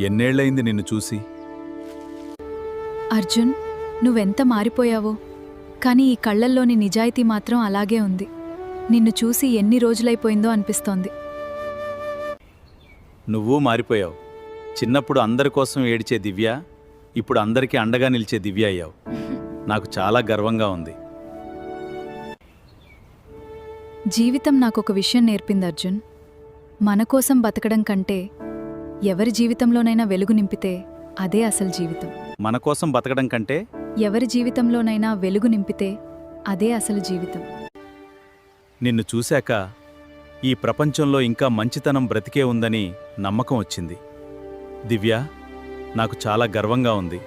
ఎన్నేళ్లయింది నిన్ను చూసి? అర్జున్, నువ్వెంత మారిపోయావో, కానీ ఈ కళ్ళల్లోని నిజాయితీ మాత్రం అలాగే ఉంది. నిన్ను చూసి ఎన్ని రోజులైపోయిందో అనిపిస్తోంది. నువ్వు మారిపోయావు. చిన్నప్పుడు అందరి కోసం ఏడిచే దివ్య ఇప్పుడు అందరికీ అండగా నిలిచే దివ్య అయ్యావు. నాకు చాలా గర్వంగా ఉంది. జీవితం నాకొక విషయం నేర్పింది అర్జున్. మన కోసం బతకడం కంటే ఎవరి జీవితంలోనైనా వెలుగు నింపితే అదే అసలు జీవితం. మన కోసం బతకడం కంటే ఎవరి జీవితంలోనైనా వెలుగు నింపితే అదే అసలు జీవితం. నిన్ను చూశాక ఈ ప్రపంచంలో ఇంకా మంచితనం బ్రతికే ఉందని నమ్మకం వచ్చింది. దివ్య, నాకు చాలా గర్వంగా ఉంది.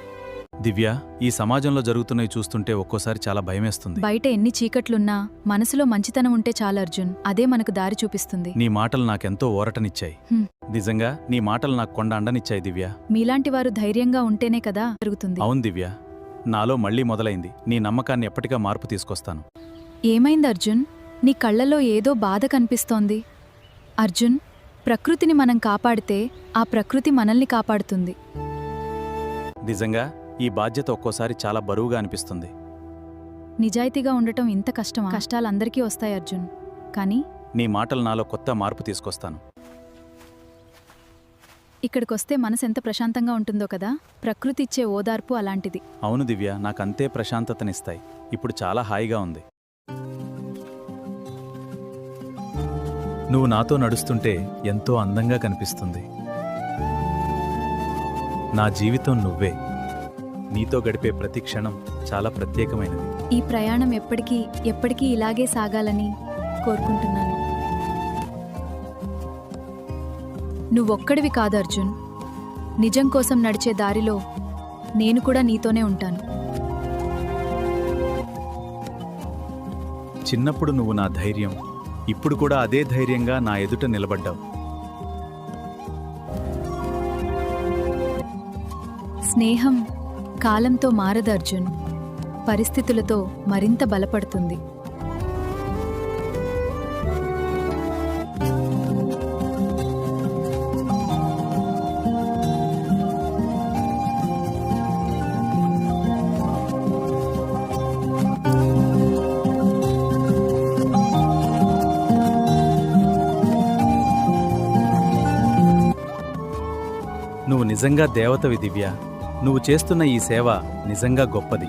దివ్య, ఈ సమాజంలో జరుగుతున్నవి చూస్తుంటే ఒక్కోసారి చాలా భయమేస్తుంది. బయట ఎన్ని చీకట్లున్నా మనసులో మంచితనం ఉంటే చాలు అర్జున్, అదే మనకు దారి చూపిస్తుంది. నీ మాటలు నాకెంతో ఊరటనిచ్చాయి. నిజంగా నీ మాటలు నాకు కొండ అండనిచ్చాయి దివ్య. మీలాంటి వారు ధైర్యంగా ఉంటేనే కదా జరుగుతుంది. అవును దివ్య, నాలో మళ్ళీ మొదలైంది. నీ నమ్మకాన్ని ఎప్పటికా మార్పు తీసుకొస్తాను. ఏమైంది అర్జున్? నీ కళ్ళలో ఏదో బాధ కనిపిస్తోంది. అర్జున్, ప్రకృతిని మనం కాపాడితే ఆ ప్రకృతి మనల్ని కాపాడుతుంది. నిజంగా ఈ బాధ్యత ఒక్కోసారి చాలా బరువుగా అనిపిస్తుంది. నిజాయితీగా ఉండటం ఇంత కష్టమా? కష్టాలందరికీ వస్తాయి అర్జున్, కానీ నీ మాటలు నాలో కొత్త మార్పు తీసుకొస్తాను. ఇక్కడికొస్తే మనసు ఎంత ప్రశాంతంగా ఉంటుందో కదా. ప్రకృతి ఇచ్చే ఓదార్పు అలాంటిది. అవును దివ్య, నాకంతే ప్రశాంతతనిస్తాయి. ఇప్పుడు చాలా హాయిగా ఉంది. నువ్వు నాతో నడుస్తుంటే ఎంతో అందంగా కనిపిస్తుంది. నా జీవితం నువ్వే. నీతో గడిపే ప్రతి క్షణం చాలా ప్రత్యేకమైనది. ఈ ప్రయాణం ఎప్పటికీ ఇలాగే సాగాలని కోరుకుంటున్నాను. నువ్వొక్కడివి కాదు అర్జున్. నిజం కోసం నడిచే దారిలో నేను కూడా నీతోనే ఉంటాను. చిన్నప్పుడు నువ్వు నా ధైర్యం, ఇప్పుడు కూడా అదే ధైర్యంగా నా ఎదుట నిలబడ్డావు. స్నేహం కాలంతో మారదు అర్జున్, పరిస్థితులతో మరింత బలపడుతుంది. నువ్వు నిజంగా దేవతవి దివ్య. నువ్వు చేస్తున్న ఈ సేవ నిజంగా గొప్పది.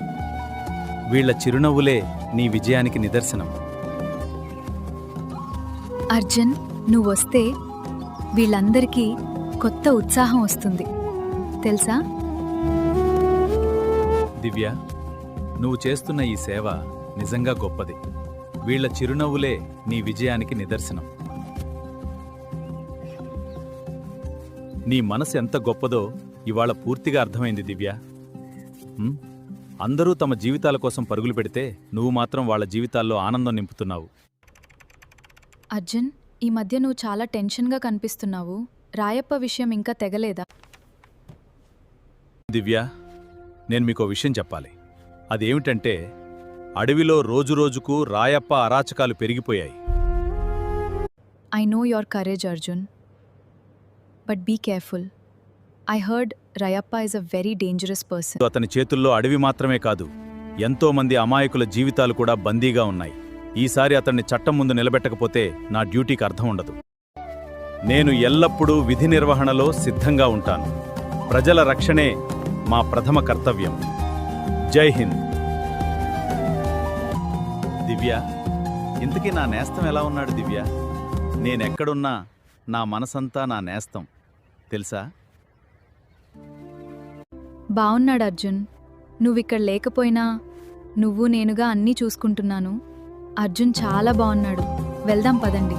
వీళ్ల చిరునవ్వులే నీ విజయానికి నిదర్శనం. అర్జున్, నువ్వొస్తే వీళ్ళందరికీ కొత్త ఉత్సాహం వస్తుంది తెలుసా? దివ్య, నువ్వు చేస్తున్న ఈ సేవ నిజంగా గొప్పది. వీళ్ల చిరునవ్వులే నీ విజయానికి నిదర్శనం. నీ మనసు ఎంత గొప్పదో ఇవాళ పూర్తిగా అర్థమైంది దివ్య. అందరూ తమ జీవితాల కోసం పరుగులు పెడితే నువ్వు మాత్రం వాళ్ళ జీవితాల్లో ఆనందం నింపుతున్నావు. అర్జున్, ఈ మధ్య నువ్వు చాలా టెన్షన్గా కనిపిస్తున్నావు. రాయప్ప విషయం ఇంకా తెగలేదా? దివ్య, నేను మీకో విషయం చెప్పాలి. అదేమిటంటే, అడవిలో రోజురోజుకు రాయప్ప అరాచకాలు పెరిగిపోయాయి. I know your courage, Arjun. But be careful. I heard Rayappa is a very dangerous person. అతని చేతుల్లో అడవి మాత్రమే కాదు, ఎంతోమంది అమాయకుల జీవితాలు కూడా బందీగా ఉన్నాయి. ఈసారి అతన్ని చట్టం ముందు నిలబెట్టకపోతే నా డ్యూటీకి అర్థం ఉండదు. నేను ఎల్లప్పుడూ విధి నిర్వహణలో సిద్ధంగా ఉంటాను. ప్రజల రక్షణే మా ప్రథమ కర్తవ్యం. జై హింద్. దివ్య, ఇంతకీ నా నేస్తం ఎలా ఉన్నాడు దివ్య? నేనెక్కడున్నా నా మనసంతా నా నేస్తం, తెలుసా? బావున్నాడు అర్జున్. నువ్విక్కడ లేకపోయినా నువ్వు నేనుగా అన్నీ చూసుకుంటున్నాను. అర్జున్ చాలా బావున్నాడు. వెళ్దాం పదండి.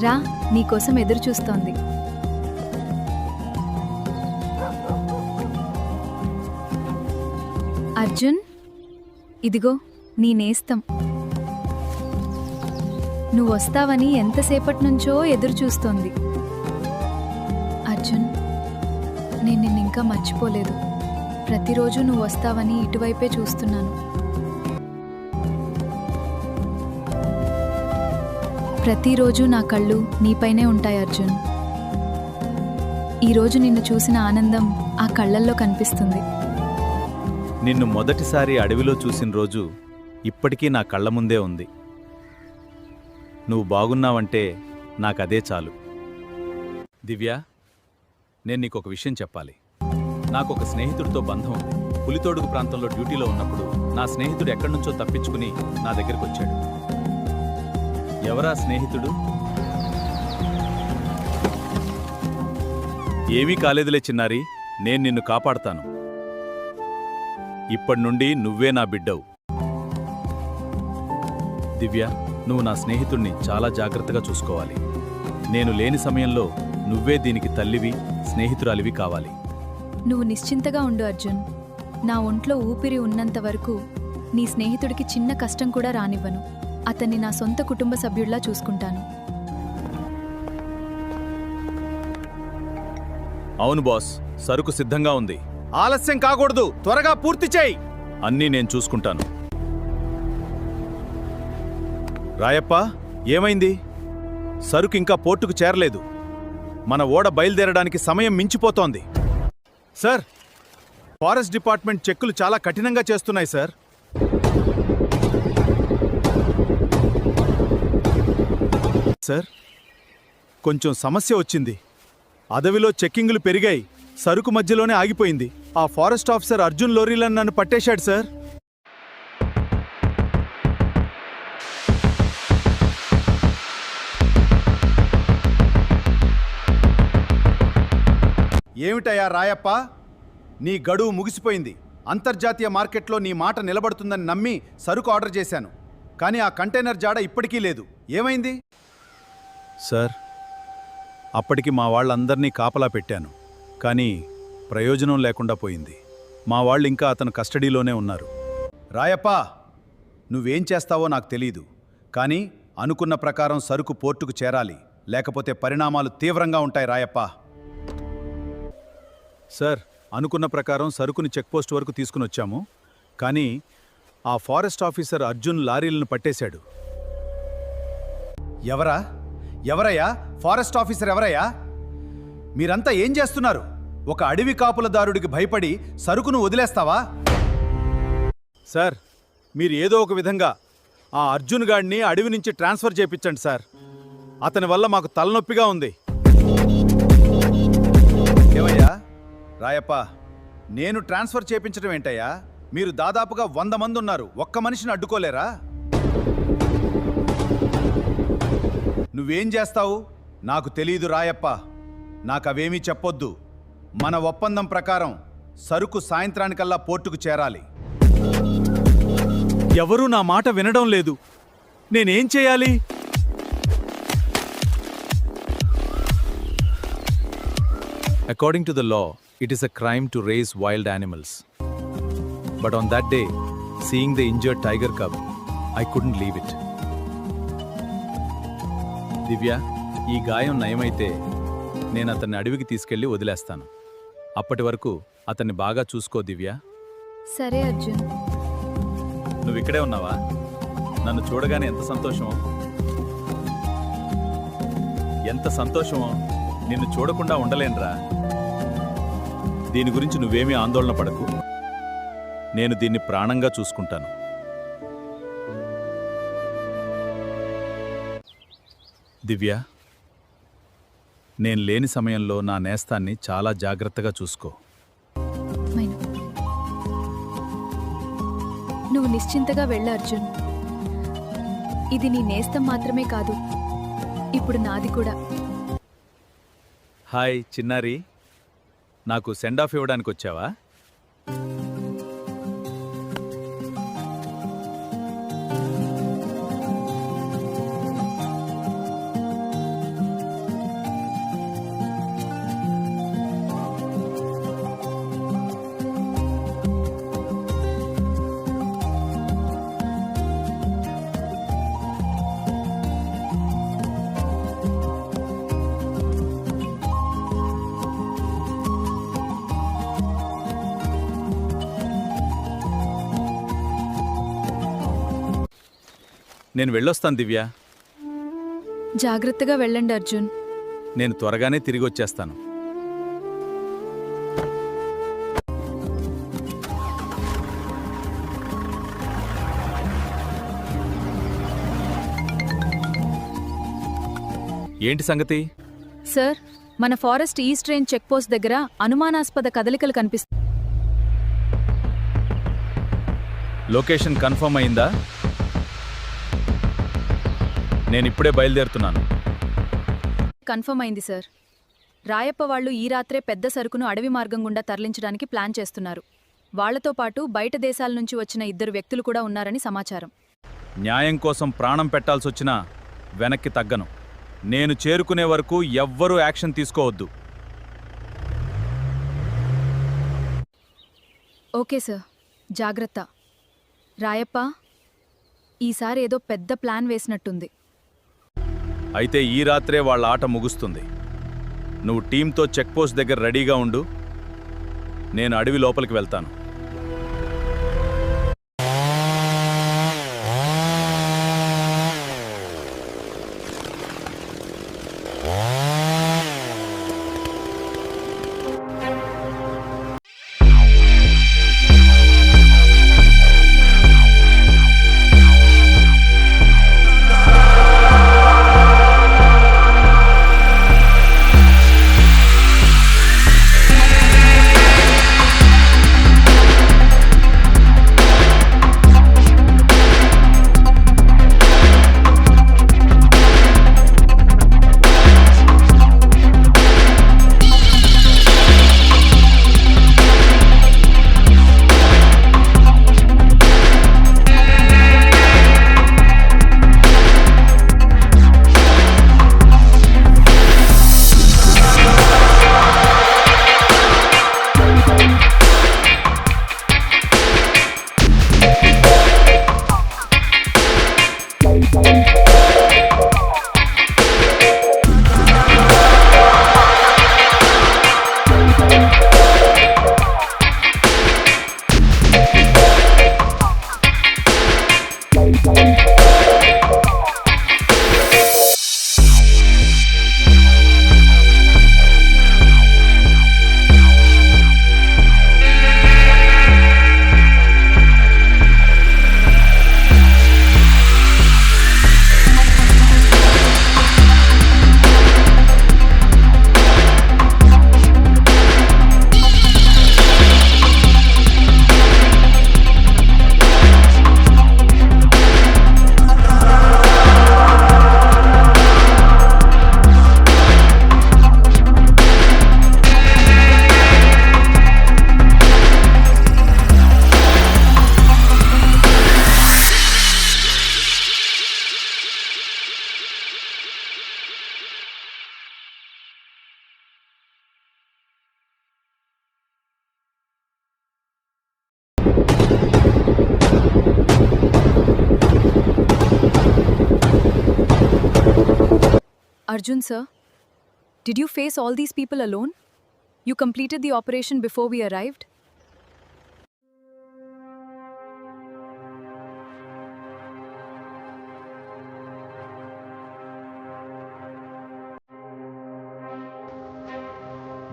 రా, నీకోసం ఎదురు చూస్తోంది. అర్జున్, ఇదిగో నీ నేస్తం. నువ్వు వస్తావని ఎంతసేపటి నుంచో ఎదురు చూస్తోంది. అర్జున్, నేను నిన్ను ఇంకా మర్చిపోలేదు. ప్రతిరోజు నువ్వు వస్తావని ఇటువైపే చూస్తున్నాను. ప్రతిరోజు నా కళ్ళు నీపైనే ఉంటాయి అర్జున్. ఈరోజు నిన్ను చూసిన ఆనందం ఆ కళ్ళల్లో కనిపిస్తుంది. నిన్ను మొదటిసారి అడవిలో చూసిన రోజు ఇప్పటికీ నా కళ్ళ ముందే ఉంది. నువ్వు బాగున్నావంటే నాకదే చాలు. దివ్య, నేను నీకొక విషయం చెప్పాలి. నాకొక స్నేహితుడితో బంధం ఉంది. పులితోడుగు ప్రాంతంలో డ్యూటీలో ఉన్నప్పుడు నా స్నేహితుడు ఎక్కడి నుంచో తప్పించుకుని నా దగ్గరికి వచ్చాడు. ఎవరా స్నేహితుడు? ఏమీ కాలేదులే చిన్నారి, నేను నిన్ను కాపాడతాను. ఇప్పటి నుండి నువ్వే నా బిడ్డవు. దివ్య, నువ్వు నా స్నేహితుణ్ణి చాలా జాగ్రత్తగా చూసుకోవాలి. నేను లేని సమయంలో నువ్వే దీనికి తల్లివి, స్నేహితురాలివి కావాలి. నువ్వు నిశ్చింతగా ఉండు అర్జున్. నా ఒంట్లో ఊపిరి ఉన్నంత వరకు నీ స్నేహితుడికి చిన్న కష్టం కూడా రానివ్వను. అతన్ని నా సొంత కుటుంబ సభ్యుడిలా చూసుకుంటాను. అవును బాస్, సరుకు సిద్ధంగా ఉంది. ఆలస్యం కాకూడదు, త్వరగా పూర్తి చేయి. అన్నీ నేను చూసుకుంటాను. రాయప్ప, ఏమైంది? సరుకు ఇంకా పోర్టుకు చేరలేదు. మన ఓడ బయలుదేరడానికి సమయం మించిపోతోంది. సార్, ఫారెస్ట్ డిపార్ట్మెంట్ చెక్కులు చాలా కఠినంగా చేస్తున్నాయి సార్. సార్, కొంచెం సమస్య వచ్చింది. అడవిలో చెక్కింగులు పెరిగాయి. సరుకు మధ్యలోనే ఆగిపోయింది. ఆ ఫారెస్ట్ ఆఫీసర్ అర్జున్ లోరీలను నన్ను పట్టేశాడు సార్. ఏమిటయ్యా రాయప్ప, నీ గడువు ముగిసిపోయింది. అంతర్జాతీయ మార్కెట్లో నీ మాట నిలబడుతుందని నమ్మి సరుకు ఆర్డర్ చేశాను. కానీ ఆ కంటైనర్ జాడ ఇప్పటికీ లేదు. ఏమైంది? సార్, అప్పటికి మా వాళ్ళందర్నీ కాపలా పెట్టాను. కానీ ప్రయోజనం లేకుండా పోయింది. మా వాళ్ళు ఇంకా అతను కస్టడీలోనే ఉన్నారు. రాయప్ప, నువ్వేం చేస్తావో నాకు తెలీదు. కానీ అనుకున్న ప్రకారం సరుకు పోర్టుకు చేరాలి. లేకపోతే పరిణామాలు తీవ్రంగా ఉంటాయి రాయప్ప. సార్, అనుకున్న ప్రకారం సరుకుని చెక్పోస్ట్ వరకు తీసుకుని వచ్చాము. కానీ ఆ ఫారెస్ట్ ఆఫీసర్ అర్జున్ లారీలను పట్టేశాడు. ఎవరయ్యా ఫారెస్ట్ ఆఫీసర్? ఎవరయ్యా? మీరంతా ఏం చేస్తున్నారు? ఒక అడవి కాపులదారుడికి భయపడి సరుకును వదిలేస్తావా? సార్, మీరు ఏదో ఒక విధంగా ఆ అర్జున్ గాడిని అడవి నుంచి ట్రాన్స్ఫర్ చేయించండి సార్. అతని వల్ల మాకు తలనొప్పిగా ఉంది. ఏమయ్యా రాయప్ప, నేను ట్రాన్స్ఫర్ చేయించడం ఏంటయ్యా? మీరు దాదాపుగా 100 మంది ఉన్నారు. ఒక్క మనిషిని అడ్డుకోలేరా? నువ్వేం చేస్తావు నాకు తెలీదు రాయప్ప. నాకవేమీ చెప్పొద్దు. మన ఒప్పందం ప్రకారం సరుకు సాయంత్రానికల్లా పోర్టుకు చేరాలి. ఎవరూ నా మాట వినడం లేదు. నేనేం చేయాలి? According to the law, it is a crime to raise wild animals. But on that day, seeing the injured tiger cub, I couldn't leave it. దివ్య, ఈ గాయం నయమైతే నేను అతన్ని అడవికి తీసుకెళ్లి వదిలేస్తాను. అప్పటి వరకు అతన్ని బాగా చూసుకో దివ్య. సరే అర్జున్. నువ్వు ఇక్కడే ఉన్నావా? నన్ను చూడగానే ఎంత సంతోషమో, ఎంత సంతోషమో. నిన్ను చూడకుండా ఉండలేనురా. దీని గురించి నువ్వేమీ ఆందోళన పడకు. నేను దీన్ని ప్రాణంగా చూసుకుంటాను. దివ్య, నేను లేని సమయంలో నా నేస్తాన్ని చాలా జాగ్రత్తగా చూసుకో. మైను, నువ్వు నిశ్చింతగా వెళ్ళు అర్జున్. ఇది నీ నేస్తం మాత్రమే కాదు, ఇప్పుడు నాది కూడా. హాయ్ చిన్నారి, నాకు సెండ్ ఆఫ్ ఇవ్వడానికి వచ్చావా? నేను వెళ్ళొస్తాను దివ్య. జాగ్రత్తగా వెళ్ళండి అర్జున్. నేను త్వరగానే తిరిగి వచ్చేస్తాను. ఏంటి సంగతి? సార్, మన ఫారెస్ట్ ఈస్ట్ రేంజ్ చెక్పోస్ట్ దగ్గర అనుమానాస్పద కదలికలు కనిపిస్తాయి. లొకేషన్ కన్ఫర్మ్ అయిందా? నేను ఇప్పుడే బయలుదేరుతున్నాను. కన్ఫర్మ్ అయింది సార్. రాయప్ప వాళ్ళు ఈ రాత్రే పెద్ద సరుకును అడవి మార్గం గుండా తరలించడానికి ప్లాన్ చేస్తున్నారు. వాళ్లతో పాటు బయట దేశాల నుంచి వచ్చిన 2 వ్యక్తులు కూడా ఉన్నారని సమాచారం. న్యాయం కోసం ప్రాణం పెట్టాల్సొచ్చినా వెనక్కి తగ్గను. నేను చేరుకునే వరకు ఎవ్వరూ యాక్షన్ తీసుకోవద్దు. ఓకే సార్, జాగ్రత్త. రాయప్ప, ఈసారి ఏదో పెద్ద ప్లాన్ వేసినట్టుంది. అయితే ఈ రాత్రే వాళ్ళ ఆట ముగుస్తుంది. నువ్వు టీంతో చెక్పోస్ట్ దగ్గర రెడీగా ఉండు. నేను అడవి లోపలికి వెళ్తాను. Arjun sir, did you face all these people alone? You completed the operation before we arrived?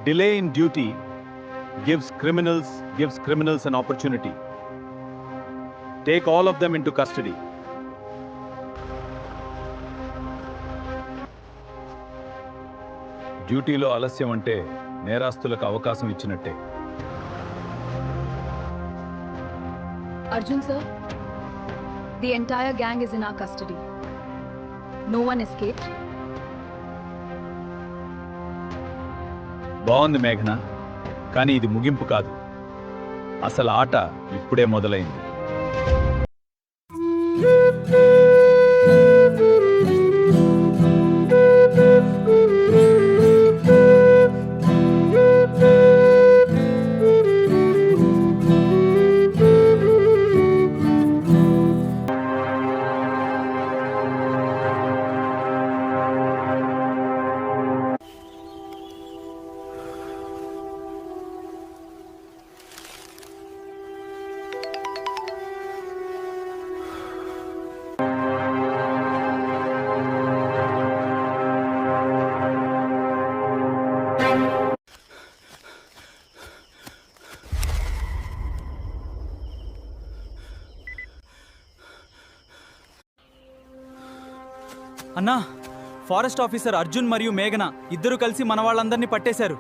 Delay in duty gives criminals an opportunity. Take all of them into custody. డ్యూటీలో ఆలస్యం అంటే నేరాస్తులకు అవకాశం ఇచ్చినట్టే. Arjun sir, the entire gang is in our custody. No one escaped. బాగుంది మేఘన, కానీ ఇది ముగింపు కాదు. అసలు ఆట ఇప్పుడే మొదలైంది. అన్నా, ఫారెస్ట్ ఆఫీసర్ అర్జున్ మరియు మేఘన ఇద్దరు కలిసి మన వాళ్ళందరినీ పట్టేశారు.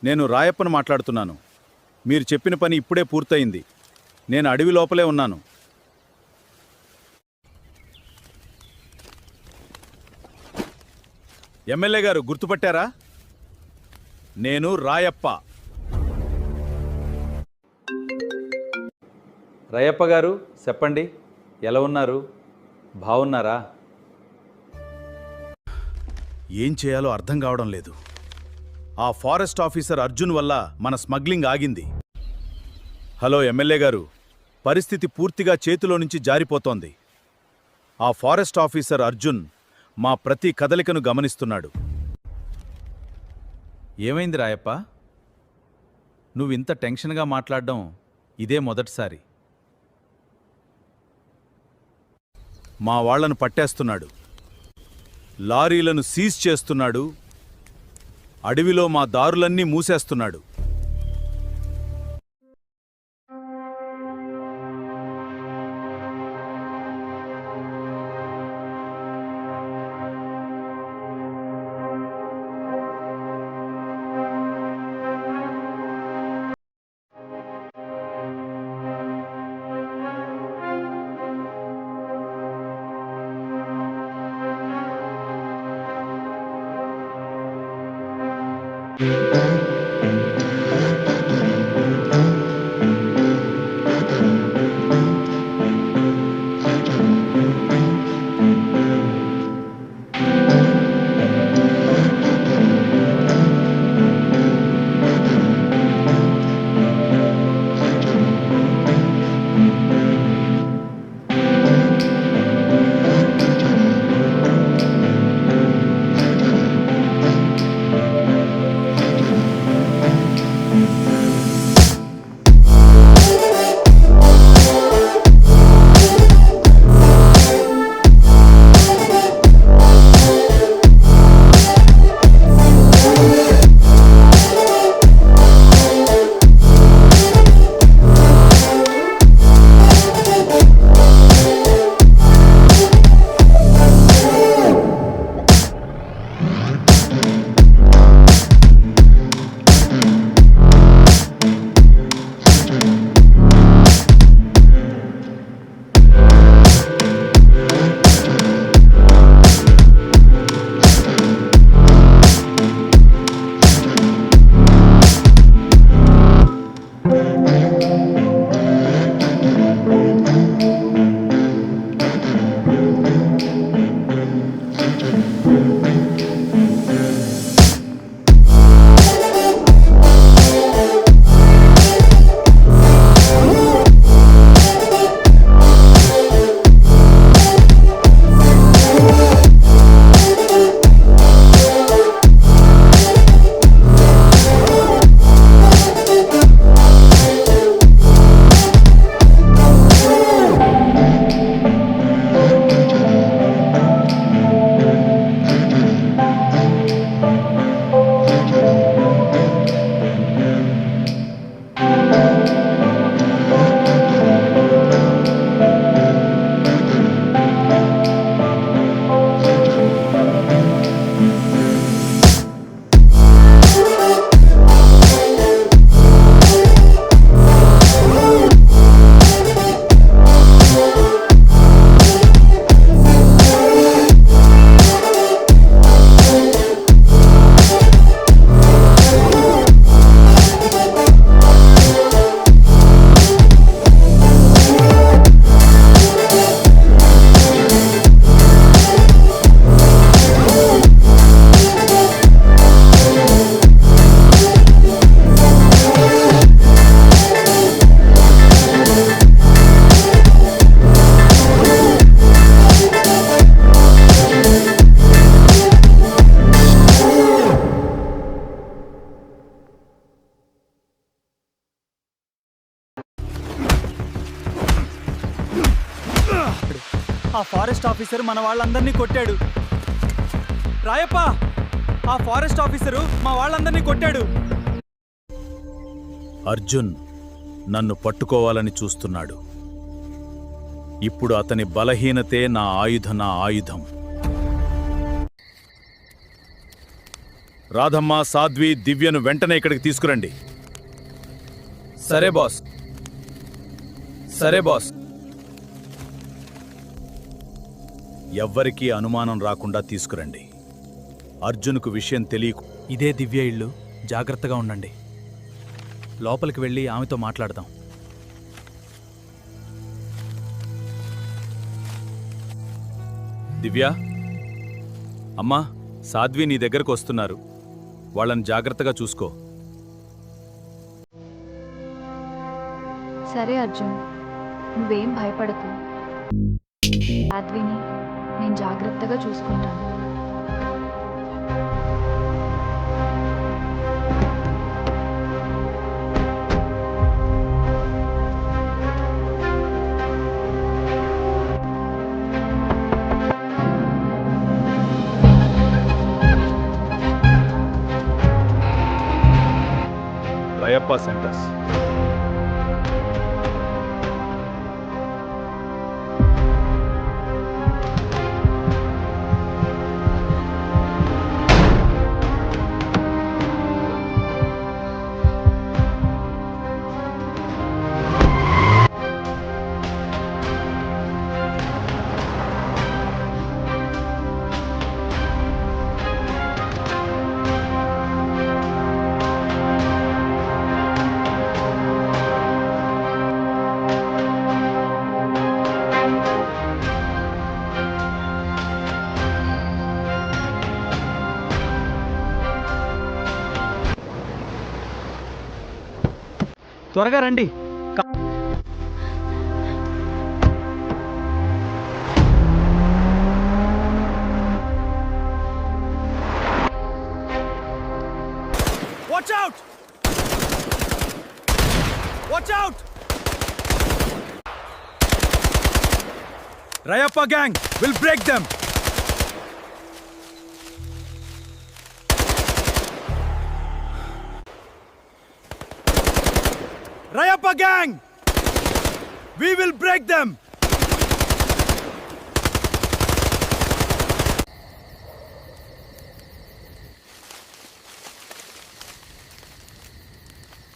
నేను రాయప్పను మాట్లాడుతున్నాను. మీరు చెప్పిన పని ఇప్పుడే పూర్తయింది. నేను అడవి లోపలే ఉన్నాను. ఎమ్మెల్యే గారు గుర్తుపట్టారా? నేను రాయప్ప. రాయప్ప గారు చెప్పండి, ఎలా ఉన్నారు? బాగున్నారా? ఏం చేయాలో అర్థం కావడం లేదు. ఆ ఫారెస్ట్ ఆఫీసర్ అర్జున్ వల్ల మన స్మగ్లింగ్ ఆగింది. హలో ఎమ్మెల్యే గారు, పరిస్థితి పూర్తిగా చేతిలో నుంచి జారిపోతోంది. ఆ ఫారెస్ట్ ఆఫీసర్ అర్జున్ మా ప్రతి కదలికను గమనిస్తున్నాడు. ఏమైంది రాయప్ప? నువ్వింత టెన్షన్గా మాట్లాడడం ఇదే మొదటిసారి. మా వాళ్లను పట్టేస్తున్నాడు, లారీలను సీజ్ చేస్తున్నాడు, అడవిలో మా దారులన్నీ మూసేస్తున్నాడు. ఆ ఫారెస్ట్ ఆఫీసర్ మన వాళ్ళందరినీ కొట్టాడు. రాయప్ప, ఆ ఫారెస్ట్ ఆఫీసరు మా వాళ్ళందరినీ కొట్టాడు. అర్జున్ నన్ను పట్టుకోవాలని చూస్తున్నాడు. ఇప్పుడు అతని బలహీనతే నా ఆయుధం. రాధమ్మ, సాధ్వి, దివ్యను వెంటనే ఇక్కడికి తీసుకురండి. సరే బాస్. ఎవ్వరికీ అనుమానం రాకుండా తీసుకురండి. అర్జున్కు విషయం తెలియకు. ఇదే దివ్య ఇల్లు, జాగ్రత్తగా ఉండండి. లోపలికి వెళ్ళి ఆమెతో మాట్లాడదాం. దివ్య, అమ్మా, సాధ్వి నీ దగ్గరకు వస్తున్నారు. వాళ్ళని జాగ్రత్తగా చూసుకో. సరే అర్జున్, నువ్వేం భయపడకు. సాధ్విని నేను జాగ్రత్తగా చూసుకుంటాను. రాయప్ప సెంటర్స్. త్వరగా రండి. Watch out! Watch out! Rayappa gang will break them. Rayappa gang! We will break them!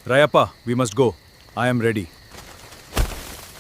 Rayappa, we must go. I am ready.